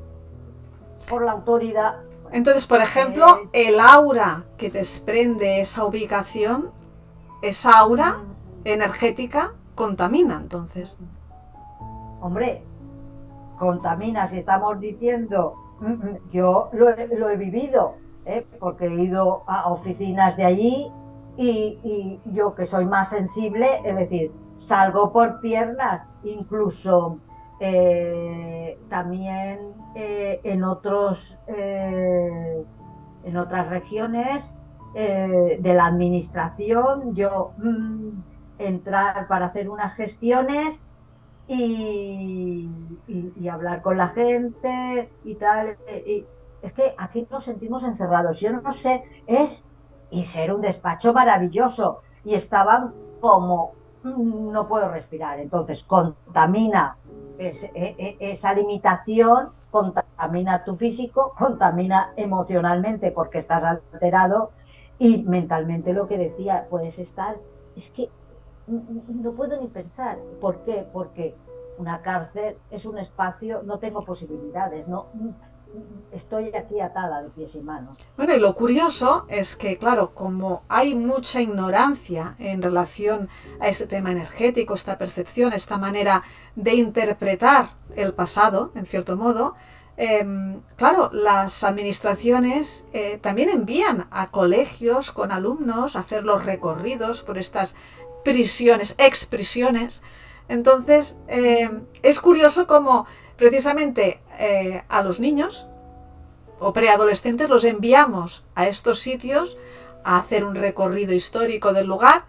por la autoridad. Entonces, por ejemplo, el aura que desprende esa ubicación, esa aura energética, contamina entonces. Hombre, contamina, si estamos diciendo, yo lo he vivido, porque he ido a oficinas de allí y yo que soy más sensible, es decir, salgo por piernas, incluso también en otras regiones de la administración, yo entrar para hacer unas gestiones y hablar con la gente y tal. Es que aquí nos sentimos encerrados. Yo no sé, y ser un despacho maravilloso. Y estaban como, no puedo respirar. Entonces contamina esa limitación, contamina tu físico, contamina emocionalmente porque estás alterado y mentalmente lo que decía, puedes estar, es que no puedo ni pensar. ¿Por qué? Porque una cárcel es un espacio, no tengo posibilidades, no estoy aquí atada de pies y manos. Bueno, y lo curioso es que, claro, como hay mucha ignorancia en relación a este tema energético, esta percepción, esta manera de interpretar el pasado, en cierto modo, claro, las administraciones también envían a colegios con alumnos a hacer los recorridos por estas prisiones, exprisiones. Entonces, es curioso cómo precisamente a los niños o preadolescentes los enviamos a estos sitios a hacer un recorrido histórico del lugar,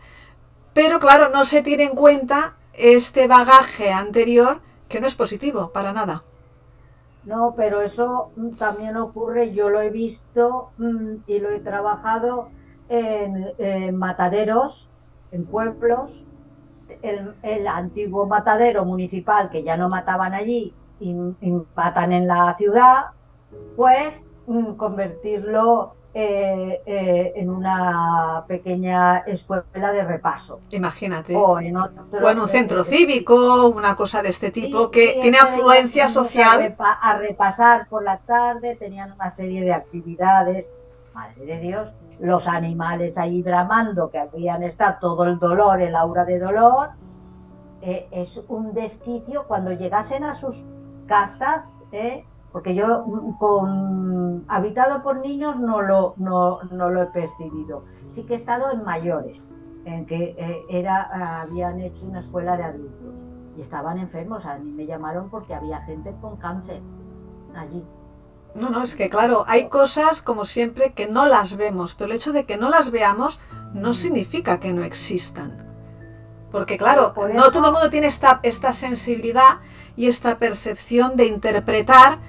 pero claro, no se tiene en cuenta este bagaje anterior que no es positivo para nada. No, pero eso también ocurre, yo lo he visto y lo he trabajado en mataderos, en pueblos, el antiguo matadero municipal que ya no mataban allí y matan en la ciudad, pues convertirlo en una pequeña escuela de repaso. Imagínate. O en un centro cívico, una cosa de este tipo, que tiene afluencia social. A repasar por la tarde, tenían una serie de actividades. Madre de Dios, los animales ahí bramando, que habían estado todo el dolor, el aura de dolor. Es un desquicio cuando llegasen a sus casas, porque yo habitado por niños no lo he percibido. Sí que he estado en mayores, en que habían hecho una escuela de adultos y estaban enfermos. A mí me llamaron porque había gente con cáncer allí. No, es que claro, hay cosas como siempre que no las vemos, pero el hecho de que no las veamos no significa que no existan. Porque claro, no todo el mundo tiene esta sensibilidad y esta percepción de interpretar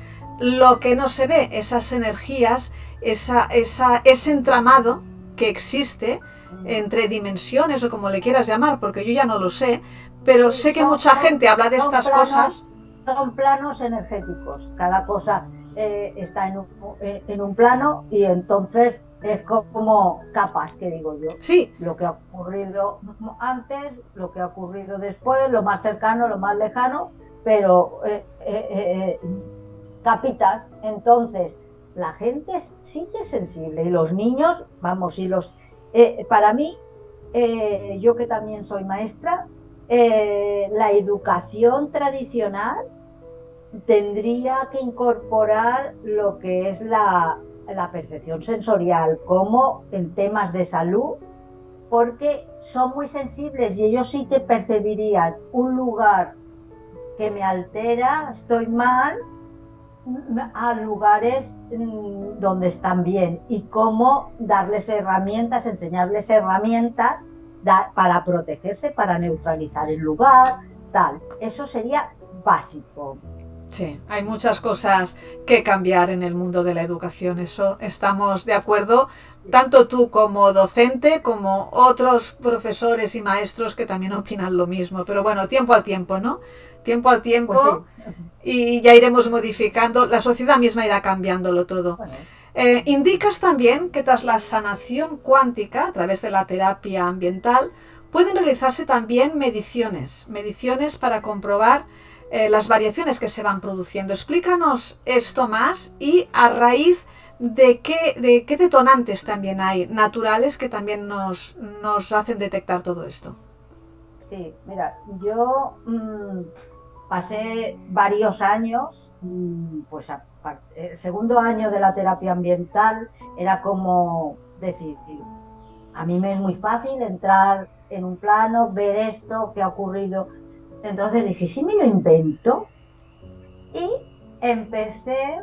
lo que no se ve, esas energías, ese entramado que existe entre dimensiones o como le quieras llamar, porque yo ya no lo sé, pero sé que mucha gente habla de estas cosas. Son planos energéticos, cada cosa está en un plano y entonces es como capas, que digo yo. Sí. Lo que ha ocurrido antes, lo que ha ocurrido después, lo más cercano, lo más lejano, pero capitas. Entonces, la gente sí que es sensible y los niños, vamos, y para mí, yo que también soy maestra, la educación tradicional tendría que incorporar lo que es la percepción sensorial, como en temas de salud, porque son muy sensibles y ellos sí que percibirían un lugar que me altera, estoy mal, a lugares donde están bien, y cómo darles herramientas, enseñarles herramientas para protegerse, para neutralizar el lugar, tal. Eso sería básico. Sí, hay muchas cosas que cambiar en el mundo de la educación, eso estamos de acuerdo, tanto tú como docente, como otros profesores y maestros que también opinan lo mismo, pero bueno, tiempo al tiempo, ¿no? Tiempo al tiempo, pues sí. Y ya iremos modificando, la sociedad misma irá cambiándolo todo. Bueno. Indicas también que tras la sanación cuántica, a través de la terapia ambiental, pueden realizarse también mediciones para comprobar las variaciones que se van produciendo. Explícanos esto más y a raíz de qué detonantes también hay naturales que también nos hacen detectar todo esto. Sí, mira, yo pasé varios años, pues el segundo año de la terapia ambiental era como decir, a mí me es muy fácil entrar en un plano, ver esto que ha ocurrido. Entonces dije, ¿sí me lo invento? Y empecé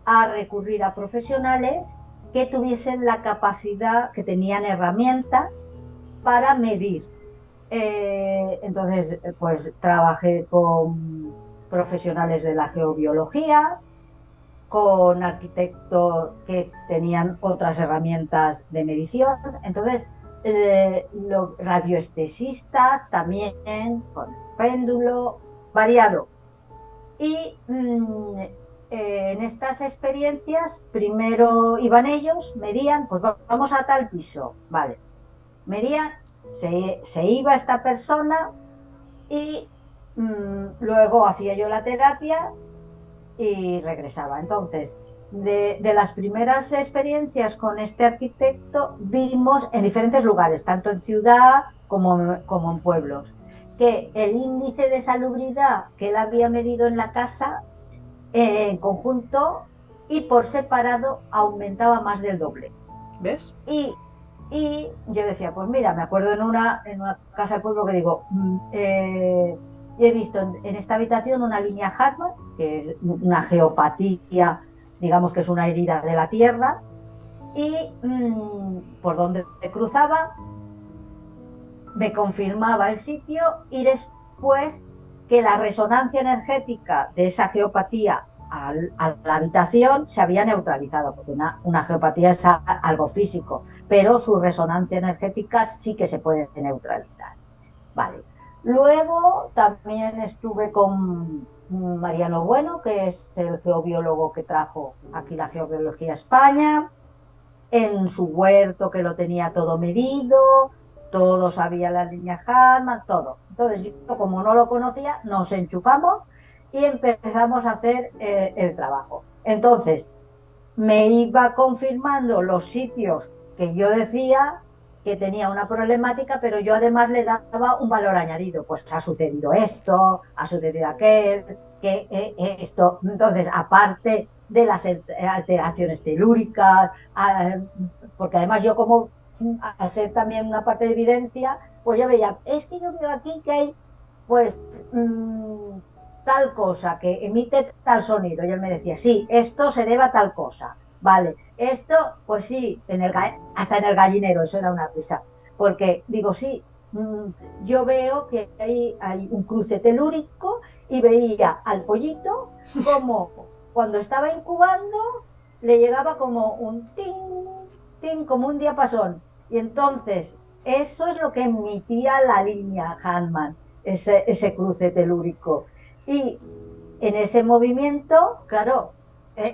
a recurrir a profesionales que tuviesen la capacidad, que tenían herramientas para medir. Entonces, pues trabajé con profesionales de la geobiología, con arquitectos que tenían otras herramientas de medición. Entonces, radioestesistas también, con péndulo, variado. Y en estas experiencias, primero iban ellos, medían, pues vamos a tal piso, vale. Medían, se iba esta persona y luego hacía yo la terapia y regresaba. Entonces, de las primeras experiencias con este arquitecto, vimos en diferentes lugares, tanto en ciudad como en pueblos, que el índice de salubridad que él había medido en la casa, en conjunto y por separado, aumentaba más del doble. ¿Ves? Y yo decía, pues mira, me acuerdo en una casa de pueblo que digo, he visto en esta habitación una línea Hartmann, que es una geopatía, digamos que es una herida de la tierra, y por donde cruzaba me confirmaba el sitio y después que la resonancia energética de esa geopatía a la habitación se había neutralizado, porque una geopatía es algo físico, pero su resonancia energética sí que se puede neutralizar. Vale. Luego también estuve con Mariano Bueno, que es el geobiólogo que trajo aquí la geobiología a España, en su huerto que lo tenía todo medido, todo sabía la línea Hartmann, todo. Entonces yo, como no lo conocía, nos enchufamos y empezamos a hacer el trabajo. Entonces me iba confirmando los sitios que yo decía que tenía una problemática, pero yo además le daba un valor añadido. Pues ha sucedido esto, ha sucedido aquel, que esto. Entonces, aparte de las alteraciones telúricas, porque además yo como al ser también una parte de evidencia, pues yo veía, es que yo veo aquí que hay pues tal cosa que emite tal sonido, y él me decía, sí, esto se debe a tal cosa, vale, esto, pues sí, hasta en el gallinero, eso era una risa, porque digo, sí, yo veo que hay un cruce telúrico y veía al pollito como cuando estaba incubando le llegaba como un ting, ting, como un diapasón. Y entonces, eso es lo que emitía la línea Hartmann, ese cruce telúrico. Y en ese movimiento, claro,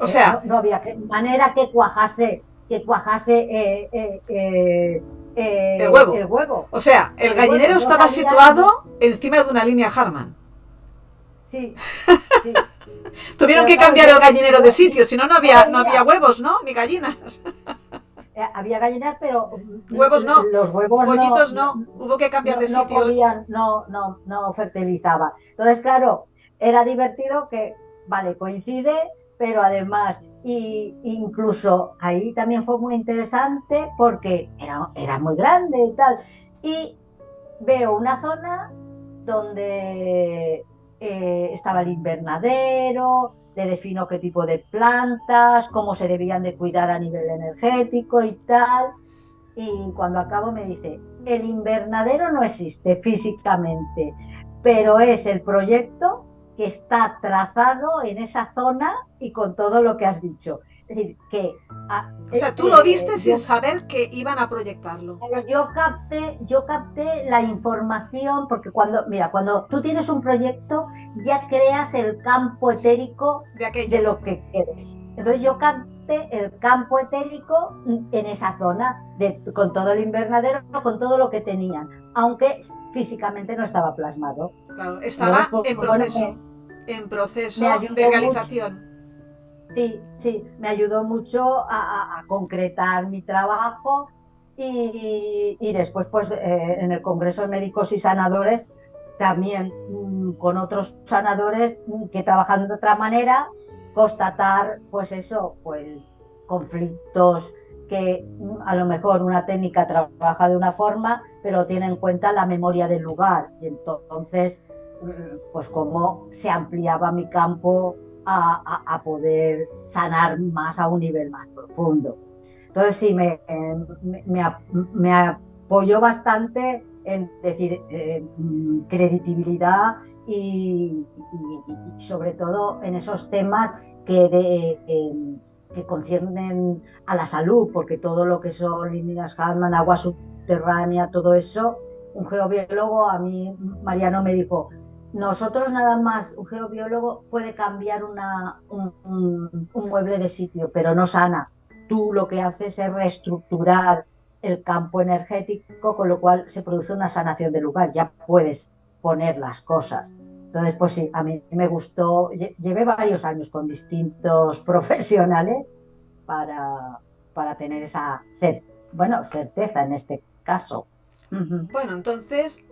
O sea, no había manera que cuajase el huevo. el huevo. O sea, el gallinero no estaba salía, situado encima de una línea Hartmann. Sí, sí. Tuvieron Pero que claro, cambiar el gallinero de sitio, si no, no había huevos, ¿no? Ni gallinas. había gallinas, pero Huevos no, los huevos pollitos no, hubo que cambiar de no sitio. podían, no fertilizaba. Entonces, claro, era divertido que, vale, coincide, pero además, incluso ahí también fue muy interesante porque era muy grande y tal. Y veo una zona donde estaba el invernadero, le defino qué tipo de plantas, cómo se debían de cuidar a nivel energético y tal. Y cuando acabo me dice, el invernadero no existe físicamente, pero es el proyecto que está trazado en esa zona y con todo lo que has dicho. Es decir, que O sea, tú lo viste sin yo saber que iban a proyectarlo. yo capté la información, porque cuando tú tienes un proyecto, ya creas el campo etérico De aquello. de lo que quieres. Entonces yo capté el campo etérico en esa zona, con todo el invernadero, con todo lo que tenían. aunque físicamente no estaba plasmado. Claro, estaba Entonces, en pues, bueno, proceso, en proceso me ayudó de mucho. realización. Sí, sí, me ayudó mucho a concretar mi trabajo y después, pues, en el Congreso de Médicos y Sanadores, también con otros sanadores que trabajan de otra manera, constatar, pues eso, pues conflictos que a lo mejor una técnica trabaja de una forma, pero tiene en cuenta la memoria del lugar. Y entonces, pues cómo se ampliaba mi campo a poder sanar más a un nivel más profundo. Entonces sí, me apoyó bastante en decir credibilidad y sobre todo en esos temas que conciernen a la salud, porque todo lo que son líneas Hartmann, agua subterránea, todo eso, un geobiólogo, a mí Mariano me dijo, nosotros nada más, un geobiólogo puede cambiar un mueble de sitio, pero no sana. Tú lo que haces es reestructurar el campo energético, con lo cual se produce una sanación del lugar, ya puedes poner las cosas. Entonces, pues sí, a mí me gustó, llevé varios años con distintos profesionales para, para tener esa certeza en este caso. Uh-huh. Bueno, entonces,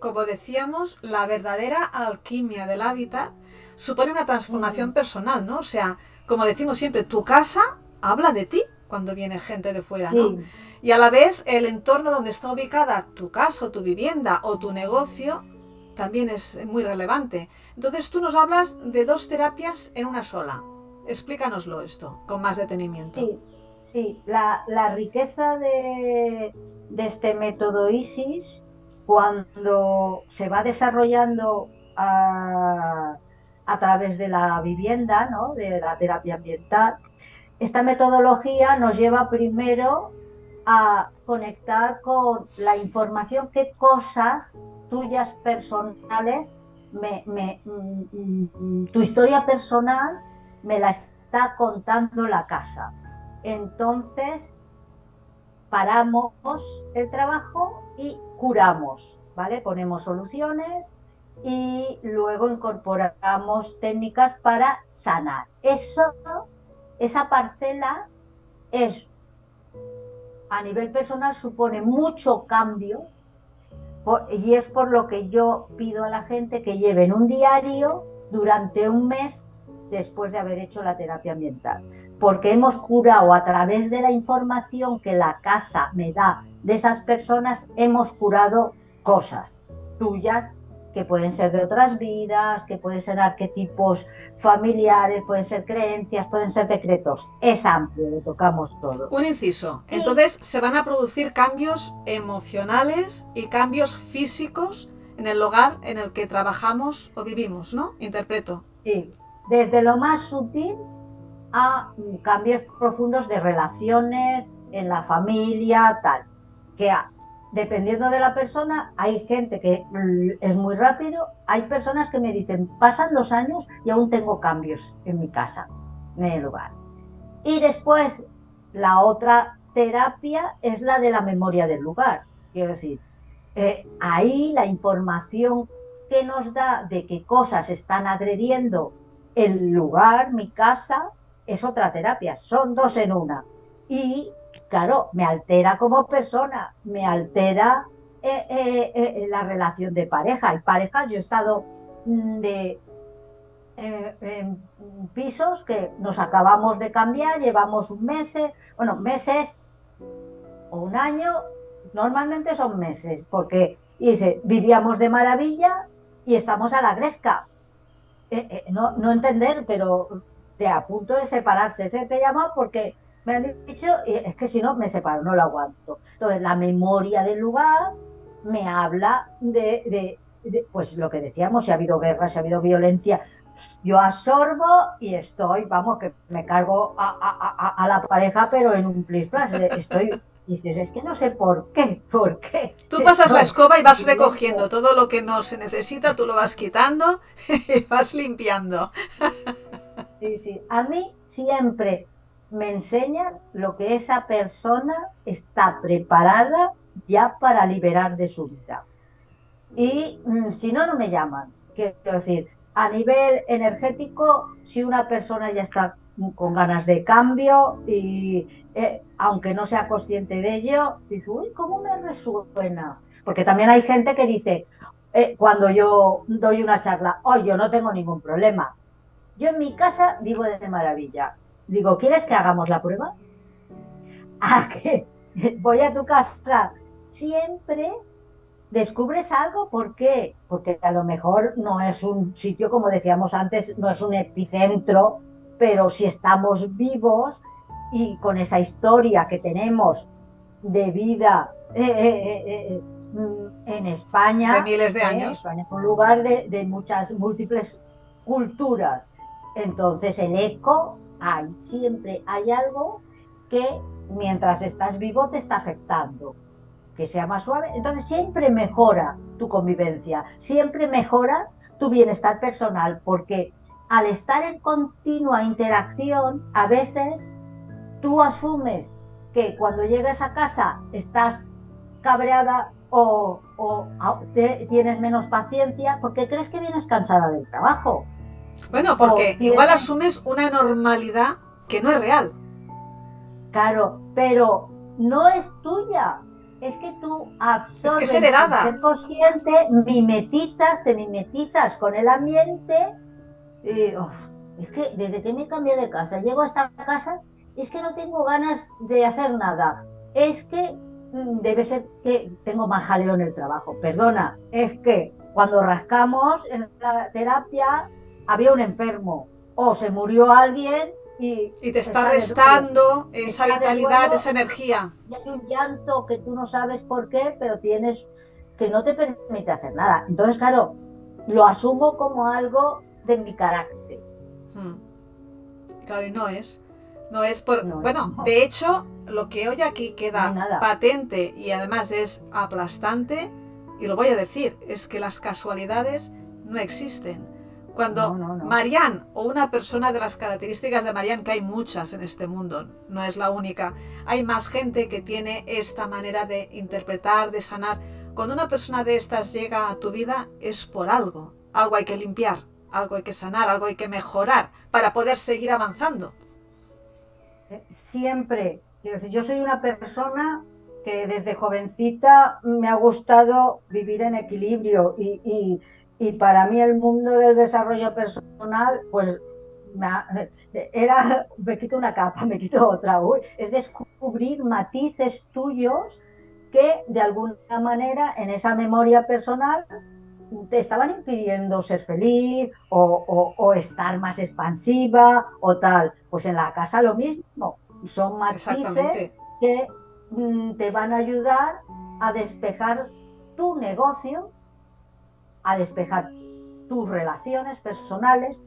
como decíamos, la verdadera alquimia del hábitat supone una transformación personal, ¿no? O sea, como decimos siempre, tu casa habla de ti cuando viene gente de fuera, ¿no? Sí, Y a la vez, el entorno donde está ubicada tu casa o tu vivienda o tu negocio también es muy relevante. Entonces, tú nos hablas de 2 terapias en una sola. Explícanoslo esto, con más detenimiento. sí, sí. La riqueza de este método ISIS, cuando se va desarrollando a través de la vivienda, ¿no? De la terapia ambiental, esta metodología nos lleva primero a conectar con la información, qué cosas tuyas personales, tu historia personal me la está contando la casa. Entonces, paramos el trabajo y curamos, ¿vale? Ponemos soluciones y luego incorporamos técnicas para sanar. Esa parcela es, a nivel personal, supone mucho cambio y es por lo que yo pido a la gente que lleven un diario durante un mes después de haber hecho la terapia ambiental, porque hemos curado a través de la información que la casa me da de esas personas, hemos curado cosas tuyas que pueden ser de otras vidas, que pueden ser arquetipos familiares, pueden ser creencias, pueden ser decretos. Es amplio, lo tocamos todo. Un inciso. Y Entonces se van a producir cambios emocionales y cambios físicos en el lugar en el que trabajamos o vivimos, ¿no? Interpreto. sí, desde lo más sutil a cambios profundos de relaciones en la familia, tal. Que dependiendo de la persona, hay gente que es muy rápido, hay personas que me dicen, pasan los años y aún tengo cambios en mi casa, en el lugar. Y después, la otra terapia es la de la memoria del lugar. Quiero decir, ahí la información que nos da de qué cosas están agrediendo el lugar, mi casa, es otra terapia, son 2 en una. Y claro, me altera como persona, me altera la relación de pareja. Hay parejas, yo he estado de en pisos que nos acabamos de cambiar, llevamos meses o un año, normalmente son meses, porque dice, vivíamos de maravilla y estamos a la gresca. No entender, pero de a punto de separarse. Se te llama porque me han dicho, y es que si no me separo, no lo aguanto. Entonces, la memoria del lugar me habla pues lo que decíamos, si ha habido guerra, si ha habido violencia, yo absorbo y estoy, vamos, que me cargo a la pareja, pero en un plis plas, estoy, dices, es que no sé por qué Tú pasas la estoy escoba y vas recogiendo viviendo. todo lo que no se necesita, tú lo vas quitando y vas limpiando. Sí, sí. A mí siempre me enseñan lo que esa persona está preparada ya para liberar de su vida. y si no, no me llaman. Quiero decir, a nivel energético, si una persona ya está con ganas de cambio y aunque no sea consciente de ello, dice, uy, ¿cómo me resuena? Porque también hay gente que dice, cuando yo doy una charla, oh, yo no tengo ningún problema. Yo en mi casa vivo de maravilla. Digo, ¿quieres que hagamos la prueba? ¿A que voy a tu casa? Siempre descubres algo, ¿por qué? Porque a lo mejor no es un sitio, como decíamos antes, no es un epicentro, pero si estamos vivos y con esa historia que tenemos de vida en De España, miles de años. España es un lugar de muchas múltiples culturas. Entonces el eco hay, siempre hay algo que mientras estás vivo te está afectando, que sea más suave. Entonces siempre mejora tu convivencia, siempre mejora tu bienestar personal, porque al estar en continua interacción, a veces tú asumes que cuando llegas a casa estás cabreada o tienes menos paciencia porque crees que vienes cansada del trabajo. Bueno, O porque igual tienes, asumes una normalidad que no es real. claro, pero no es tuya. Es que tú Es que es absorbes sin heredada. ser consciente, te mimetizas con el ambiente. Y, uf, es que desde que me cambié de casa, llego a esta casa, es que no tengo ganas de hacer nada. Es que debe ser que tengo más jaleo en el trabajo. Perdona, es que cuando rascamos en la terapia había un enfermo o se murió alguien y Y te está está de duelo. restando esa Está de vitalidad, duelo esa energía. y hay un llanto que tú no sabes por qué, pero tienes que no te permite hacer nada. Entonces, claro, lo asumo como algo de mi carácter. Hmm. Claro, y no es. No es por. No es, Bueno, no, de hecho, lo que hoy aquí no hay queda nada. patente y además es aplastante, y lo voy a decir, es que las casualidades no existen. No, Cuando no, no. Marianne o una persona de las características de Marianne, que hay muchas en este mundo, no es la única, hay más gente que tiene esta manera de interpretar, de sanar. Cuando una persona de estas llega a tu vida es por algo. Algo hay que limpiar, algo hay que sanar, algo hay que mejorar para poder seguir avanzando. Siempre, quiero decir, yo soy una persona que desde jovencita me ha gustado vivir en equilibrio y para mí el mundo del desarrollo personal, pues me quito una capa, me quito otra, uy, es descubrir matices tuyos que de alguna manera en esa memoria personal te estaban impidiendo ser feliz o estar más expansiva o tal. Pues en la casa lo mismo, son matices Exactamente. que te van a ayudar a despejar tu negocio, a despejar tus relaciones personales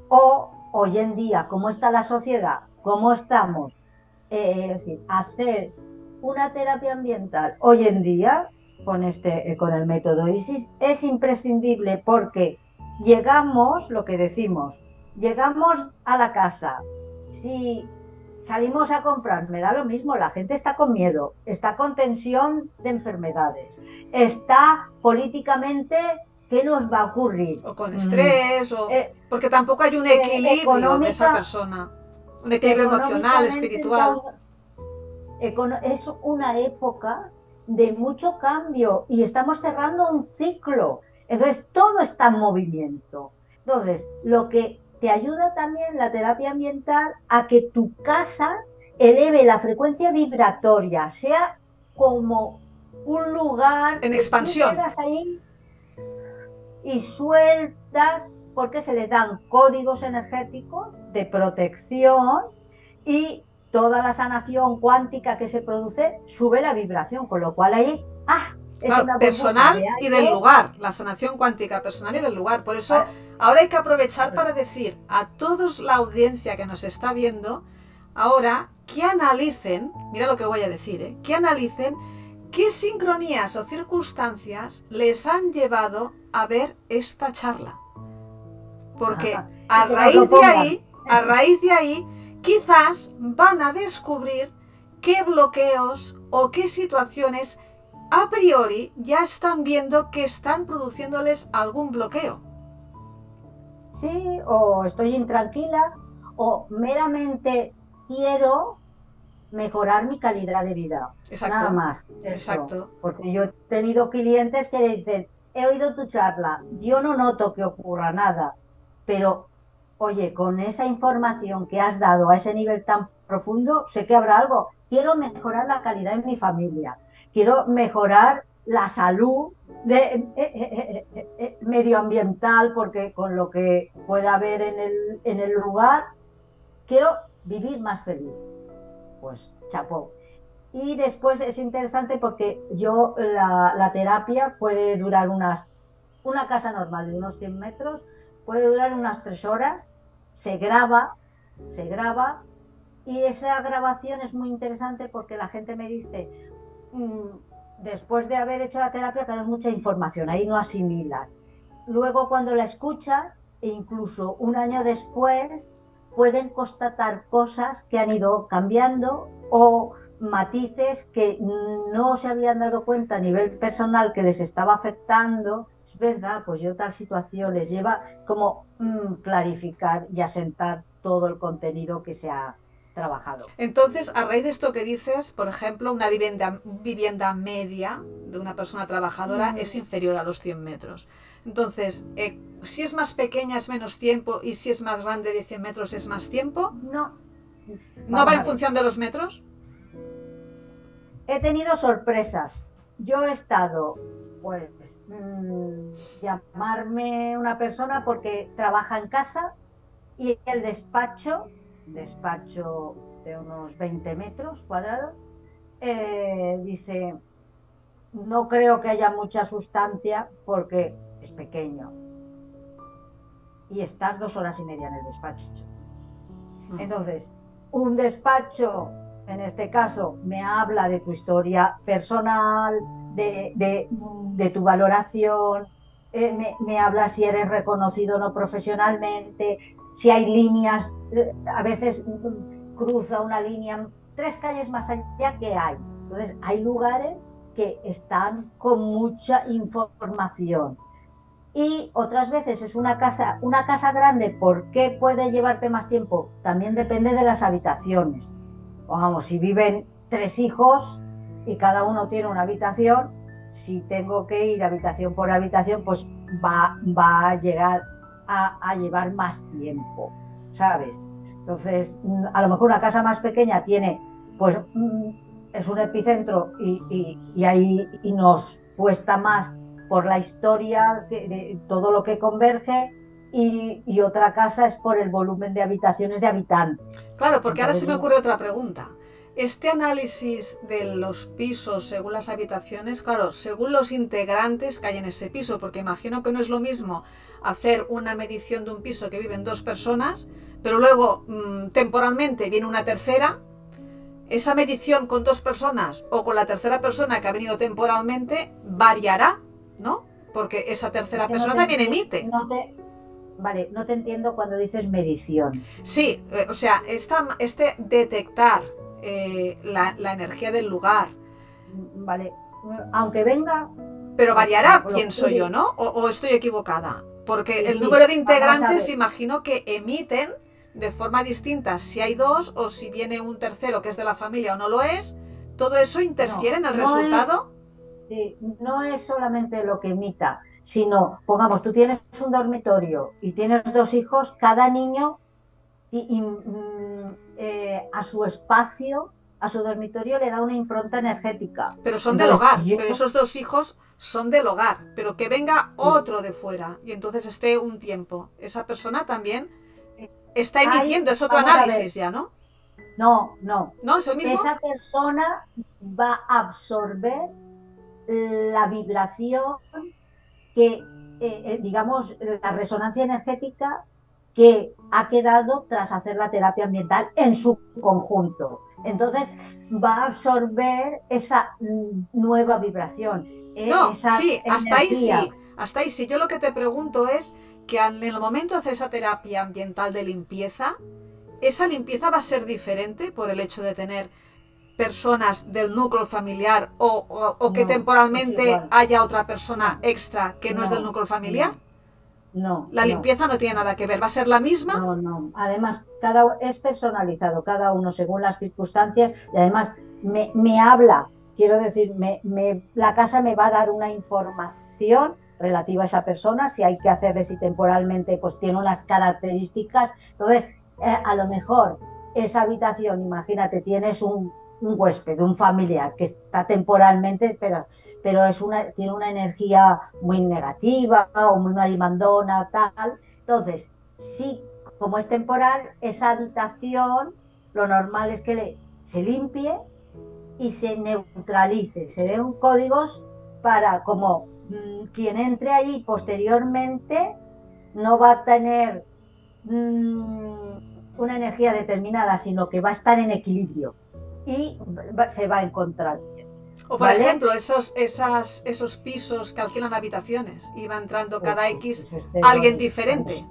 o hoy en día, cómo está la sociedad, cómo estamos, es decir, hacer una terapia ambiental hoy en día con el método ISIS es imprescindible porque llegamos, lo que decimos, llegamos a la casa. Si salimos a comprar, me da lo mismo, la gente está con miedo, está con tensión de enfermedades, está políticamente, ¿qué nos va a ocurrir? O con estrés, o. Eh, Porque tampoco hay un equilibrio de esa económica, persona. Un equilibrio emocional, económicamente espiritual. es una época de mucho cambio y estamos cerrando un ciclo. Entonces, todo está en movimiento. Entonces, lo que te ayuda también la terapia ambiental a que tu casa eleve la frecuencia vibratoria, sea como un lugar En que tú expansión. llegas ahí y sueltas porque se le dan códigos energéticos de protección y toda la sanación cuántica que se produce sube la vibración, con lo cual ahí es Claro, una burbuja de personal y del aire. lugar. La sanación cuántica personal y del lugar. Por eso Ah, ahora hay que aprovechar para decir a todos la audiencia que nos está viendo, ahora que analicen, mira lo que voy a decir, que analicen qué sincronías o circunstancias les han llevado a ver esta charla. Porque y que nos lo pongan. a raíz de ahí, quizás van a descubrir qué bloqueos o qué situaciones a priori ya están viendo que están produciéndoles algún bloqueo. Sí, o estoy intranquila, o meramente quiero mejorar mi calidad de vida. Exacto. Nada más. Eso. Exacto. Porque yo he tenido clientes que dicen, he oído tu charla, yo no noto que ocurra nada, pero oye, con esa información que has dado a ese nivel tan profundo, sé que habrá algo. Quiero mejorar la calidad de mi familia, quiero mejorar la salud medioambiental, porque con lo que pueda haber en el lugar, quiero vivir más feliz. Pues chapó. Y después es interesante porque la terapia puede durar una casa normal de unos 100 metros, puede durar unas 3 horas, se graba, y esa grabación es muy interesante porque la gente me dice, después de haber hecho la terapia, tienes mucha información, ahí no asimilas. Luego cuando la escuchas, e incluso un año después, pueden constatar cosas que han ido cambiando o matices que no se habían dado cuenta a nivel personal que les estaba afectando. Es verdad, pues yo tal situación les lleva como clarificar y asentar todo el contenido que se ha trabajado. Entonces, a raíz de esto que dices, por ejemplo, una vivienda media de una persona trabajadora es inferior a los 100 metros. Entonces, si es más pequeña es menos tiempo y si es más grande de 100 metros es más tiempo. No. ¿No va en función de los metros? He tenido sorpresas. Yo he estado, pues, llamarme una persona porque trabaja en casa y el despacho de unos 20 metros cuadrados, dice, no creo que haya mucha sustancia porque es pequeño. Y estar 2 horas y media en el despacho. Entonces, un despacho, en este caso, me habla de tu historia personal, de tu valoración, me habla si eres reconocido o no profesionalmente, si hay líneas, a veces cruza una línea 3 calles más allá que hay. Entonces, hay lugares que están con mucha información. Y otras veces es una casa grande. ¿Por qué puede llevarte más tiempo? También depende de las habitaciones. Vamos, si viven 3 hijos y cada uno tiene una habitación, si tengo que ir habitación por habitación, pues va a llegar a llevar más tiempo, ¿sabes? Entonces, a lo mejor una casa más pequeña tiene, pues es un epicentro y ahí nos cuesta más por la historia, de todo lo que converge, y otra casa es por el volumen de habitaciones de habitantes. Claro, porque entonces, ahora se me ocurre otra pregunta. Este análisis de los pisos según las habitaciones, claro, según los integrantes que hay en ese piso, porque imagino que no es lo mismo hacer una medición de un piso que viven 2 personas, pero luego temporalmente viene una tercera. Esa medición con 2 personas o con la tercera persona que ha venido temporalmente variará, ¿no? Porque esa tercera persona también emite. Vale, no te entiendo cuando dices medición. Sí, o sea, detectar la energía del lugar. Vale, aunque venga... Pero variará, pienso yo, ¿no? ¿O estoy equivocada? Porque el número de integrantes imagino que emiten de forma distinta si hay 2 o si viene un tercero que es de la familia o no lo es. ¿Todo eso interfiere en el resultado? No es solamente lo que emita, sino, pongamos, tú tienes un dormitorio y tienes 2 hijos, cada niño a su espacio, a su dormitorio le da una impronta energética. Pero son del hogar, pero esos 2 hijos son del hogar, pero que venga otro de fuera y entonces esté un tiempo. Esa persona también está emitiendo, es otro análisis ya, ¿no? No. ¿No es el mismo? Esa persona va a absorber la vibración que, digamos, la resonancia energética que ha quedado tras hacer la terapia ambiental en su conjunto. Entonces va a absorber esa nueva vibración. No, sí, hasta ahí sí. Yo lo que te pregunto es que en el momento de hacer esa terapia ambiental de limpieza, esa limpieza va a ser diferente por el hecho de tener personas del núcleo familiar o que No, temporalmente es igual. haya otra persona extra que no es del núcleo familiar? No, La limpieza no tiene nada que ver, ¿va a ser la misma? no, no. Además, es personalizado, cada uno según las circunstancias y además me habla, quiero decir, la casa me va a dar una información relativa a esa persona, si hay que hacerle, si temporalmente pues tiene unas características. Entonces, a lo mejor esa habitación, imagínate, tienes un huésped, un familiar que está temporalmente, pero tiene una energía muy negativa o muy marimandona, tal. Entonces, sí, como es temporal, esa habitación, lo normal es que se limpie y se neutralice, se den códigos para como quien entre ahí posteriormente no va a tener una energía determinada, sino que va a estar en equilibrio y se va a encontrar bien. O por ¿Vale? ejemplo, esos pisos que alquilan habitaciones y va entrando cada X Eso es alguien terrorífico. diferente.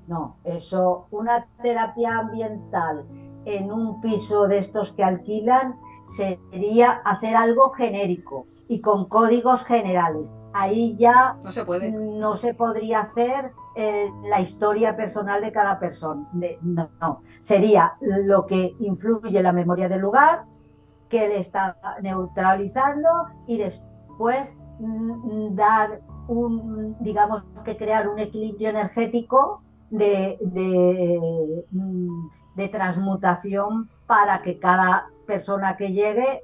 No, eso, una terapia ambiental en un piso de estos que alquilan sería hacer algo genérico y con códigos generales. Ahí ya No se puede. no se podría hacer la historia personal de cada persona. No, no, sería lo que influye en la memoria del lugar, que le está neutralizando y después dar digamos que crear un equilibrio energético de transmutación para que cada persona que llegue,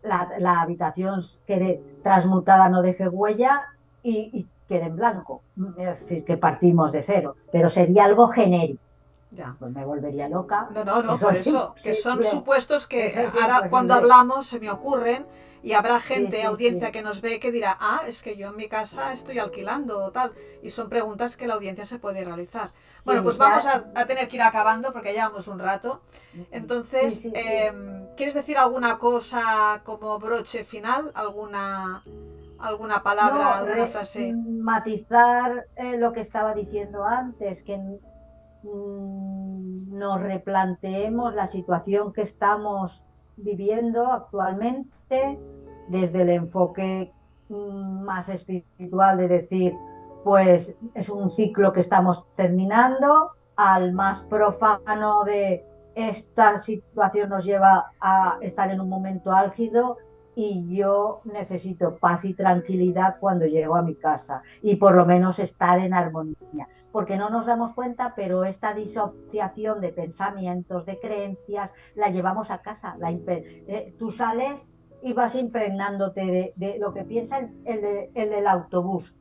la habitación quede transmutada, no deje huella y quede en blanco. Es decir, que partimos de cero, pero sería algo genérico. Ya. Pues me volvería loca. No, Eso por es eso, que son imposible. supuestos que Eso es ahora cuando imposible. hablamos se me ocurren y habrá gente, Sí, audiencia sí. que nos ve que dirá, es que yo en mi casa estoy alquilando o tal. Y son preguntas que la audiencia se puede realizar. Bueno, Sí, pues vamos a tener que ir acabando porque ya llevamos un rato. Entonces, sí. ¿quieres decir alguna cosa como broche final? ¿Alguna palabra, No, alguna frase? matizar lo que estaba diciendo antes, que nos replanteemos la situación que estamos viviendo actualmente desde el enfoque más espiritual de decir, pues es un ciclo que estamos terminando, al más profano de esta situación nos lleva a estar en un momento álgido y yo necesito paz y tranquilidad cuando llego a mi casa y por lo menos estar en armonía, porque no nos damos cuenta, pero esta disociación de pensamientos, de creencias, la llevamos a casa. Tú sales y vas impregnándote de lo que piensa el del autobús,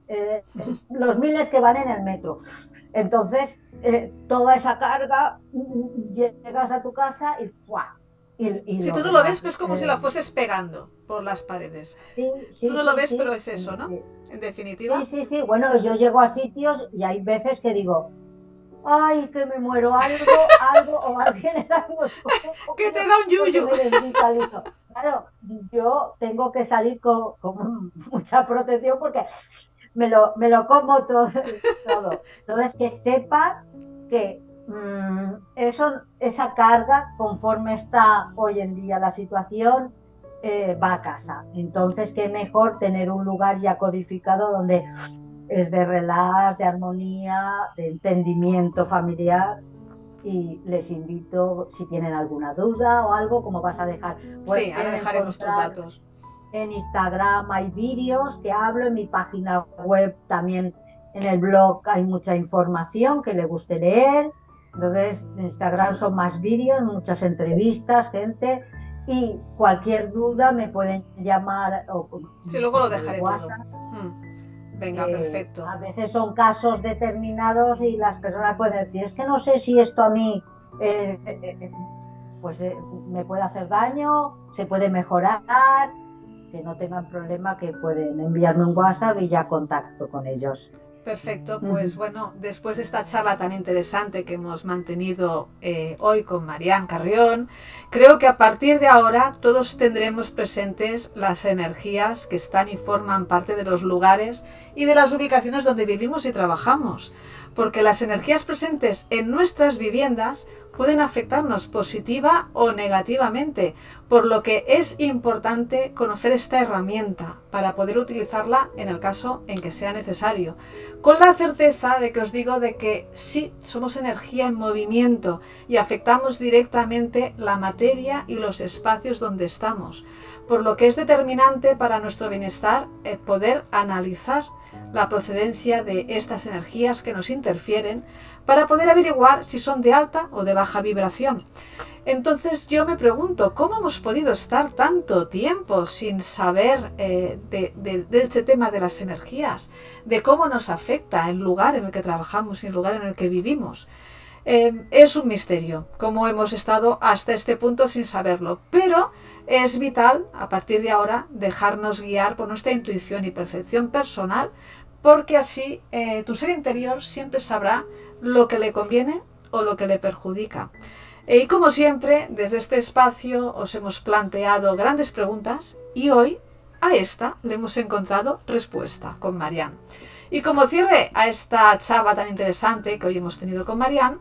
los miles que van en el metro. Entonces, toda esa carga, llegas a tu casa y ¡fua! Y Si tú los no lo ves, demás. pues como si la fueses pegando por las paredes. Tú Sí, no lo sí, ves, pero sí. es eso, ¿no? En Sí, definitiva. sí, sí. Bueno, yo llego a sitios y hay veces que digo, ay, que me muero, algo, o alguien es algo Que te cogido da un porque yuyu. me desvitalizo. Claro, yo tengo que salir con mucha protección porque me lo como todo. Entonces, que sepan que esa carga, conforme está hoy en día la situación, va a casa. Entonces, qué mejor tener un lugar ya codificado donde es de relax, de armonía, de entendimiento familiar. Y les invito, si tienen alguna duda o algo, como vas a dejar, Sí, ahora pueden dejaremos tus encontrar datos. en Instagram, hay vídeos que hablo, en mi página web también, en el blog hay mucha información que le guste leer. Entonces, en Instagram son más vídeos, muchas entrevistas, gente, y cualquier duda me pueden llamar o Sí, luego lo por el dejaré todo. WhatsApp. Venga, perfecto. A veces son casos determinados y las personas pueden decir, es que no sé si esto a mí pues me puede hacer daño, se puede mejorar, que no tengan problema, que pueden enviarme un WhatsApp y ya contacto con ellos. Perfecto, pues bueno, después de esta charla tan interesante que hemos mantenido hoy con Marian Carrión, creo que a partir de ahora todos tendremos presentes las energías que están y forman parte de los lugares y de las ubicaciones donde vivimos y trabajamos. porque las energías presentes en nuestras viviendas pueden afectarnos positiva o negativamente, por lo que es importante conocer esta herramienta para poder utilizarla en el caso en que sea necesario, con la certeza de que os digo de que sí, somos energía en movimiento y afectamos directamente la materia y los espacios donde estamos, por lo que es determinante para nuestro bienestar poder analizar la procedencia de estas energías que nos interfieren para poder averiguar si son de alta o de baja vibración. Entonces yo me pregunto, ¿cómo hemos podido estar tanto tiempo sin saber de este tema de las energías, de cómo nos afecta el lugar en el que trabajamos y el lugar en el que vivimos? Es un misterio cómo hemos estado hasta este punto sin saberlo, pero es vital a partir de ahora dejarnos guiar por nuestra intuición y percepción personal, porque así tu ser interior siempre sabrá lo que le conviene o lo que le perjudica. Y como siempre, desde este espacio os hemos planteado grandes preguntas y hoy a esta le hemos encontrado respuesta con Marian. Y como cierre a esta charla tan interesante que hoy hemos tenido con Marian,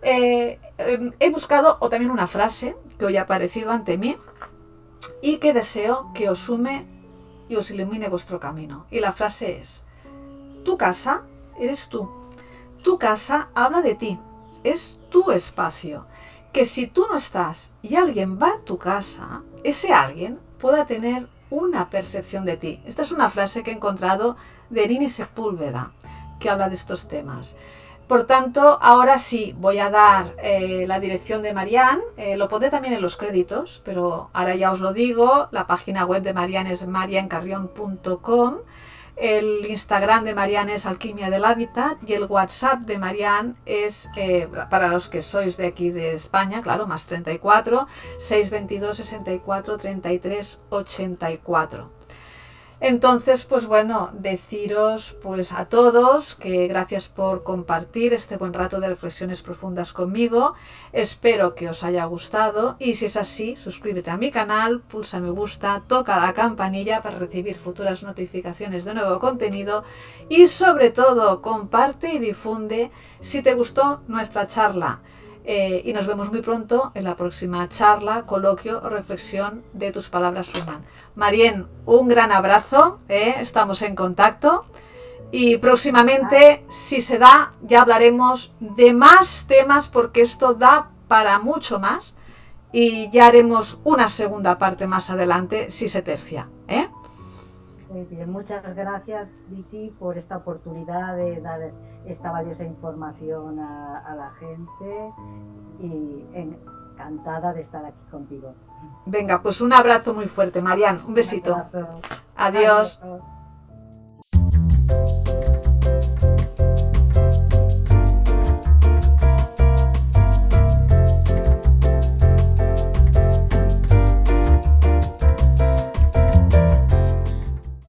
he buscado también una frase que hoy ha aparecido ante mí y que deseo que os sume y os ilumine vuestro camino. Y la frase es: tu casa eres tú. Tu casa habla de ti. Es tu espacio. Que si tú no estás y alguien va a tu casa, ese alguien pueda tener una percepción de ti. Esta es una frase que he encontrado de Nini Sepúlveda, que habla de estos temas. Por tanto, ahora sí, voy a dar la dirección de Marian, lo pondré también en los créditos, pero ahora ya os lo digo, la página web de Marian es mariancarrion.com, el Instagram de Marian es Alquimia del Hábitat y el WhatsApp de Marian es, para los que sois de aquí de España, claro, más 34 622 64 33 84. Entonces, pues bueno, deciros pues a todos que gracias por compartir este buen rato de reflexiones profundas conmigo. Espero que os haya gustado y si es así, suscríbete a mi canal, pulsa me gusta, toca la campanilla para recibir futuras notificaciones de nuevo contenido y sobre todo comparte y difunde si te gustó nuestra charla. Y nos vemos muy pronto en la próxima charla, coloquio o reflexión de tus palabras suman. Marian, un gran abrazo, estamos en contacto y próximamente, si se da, ya hablaremos de más temas porque esto da para mucho más y ya haremos una segunda parte más adelante si se tercia. Muy bien, muchas gracias, Vicky, por esta oportunidad de dar esta valiosa información a la gente y encantada de estar aquí contigo. Venga, pues un abrazo muy fuerte, Marian, un besito. Un abrazo. Adiós. Adiós.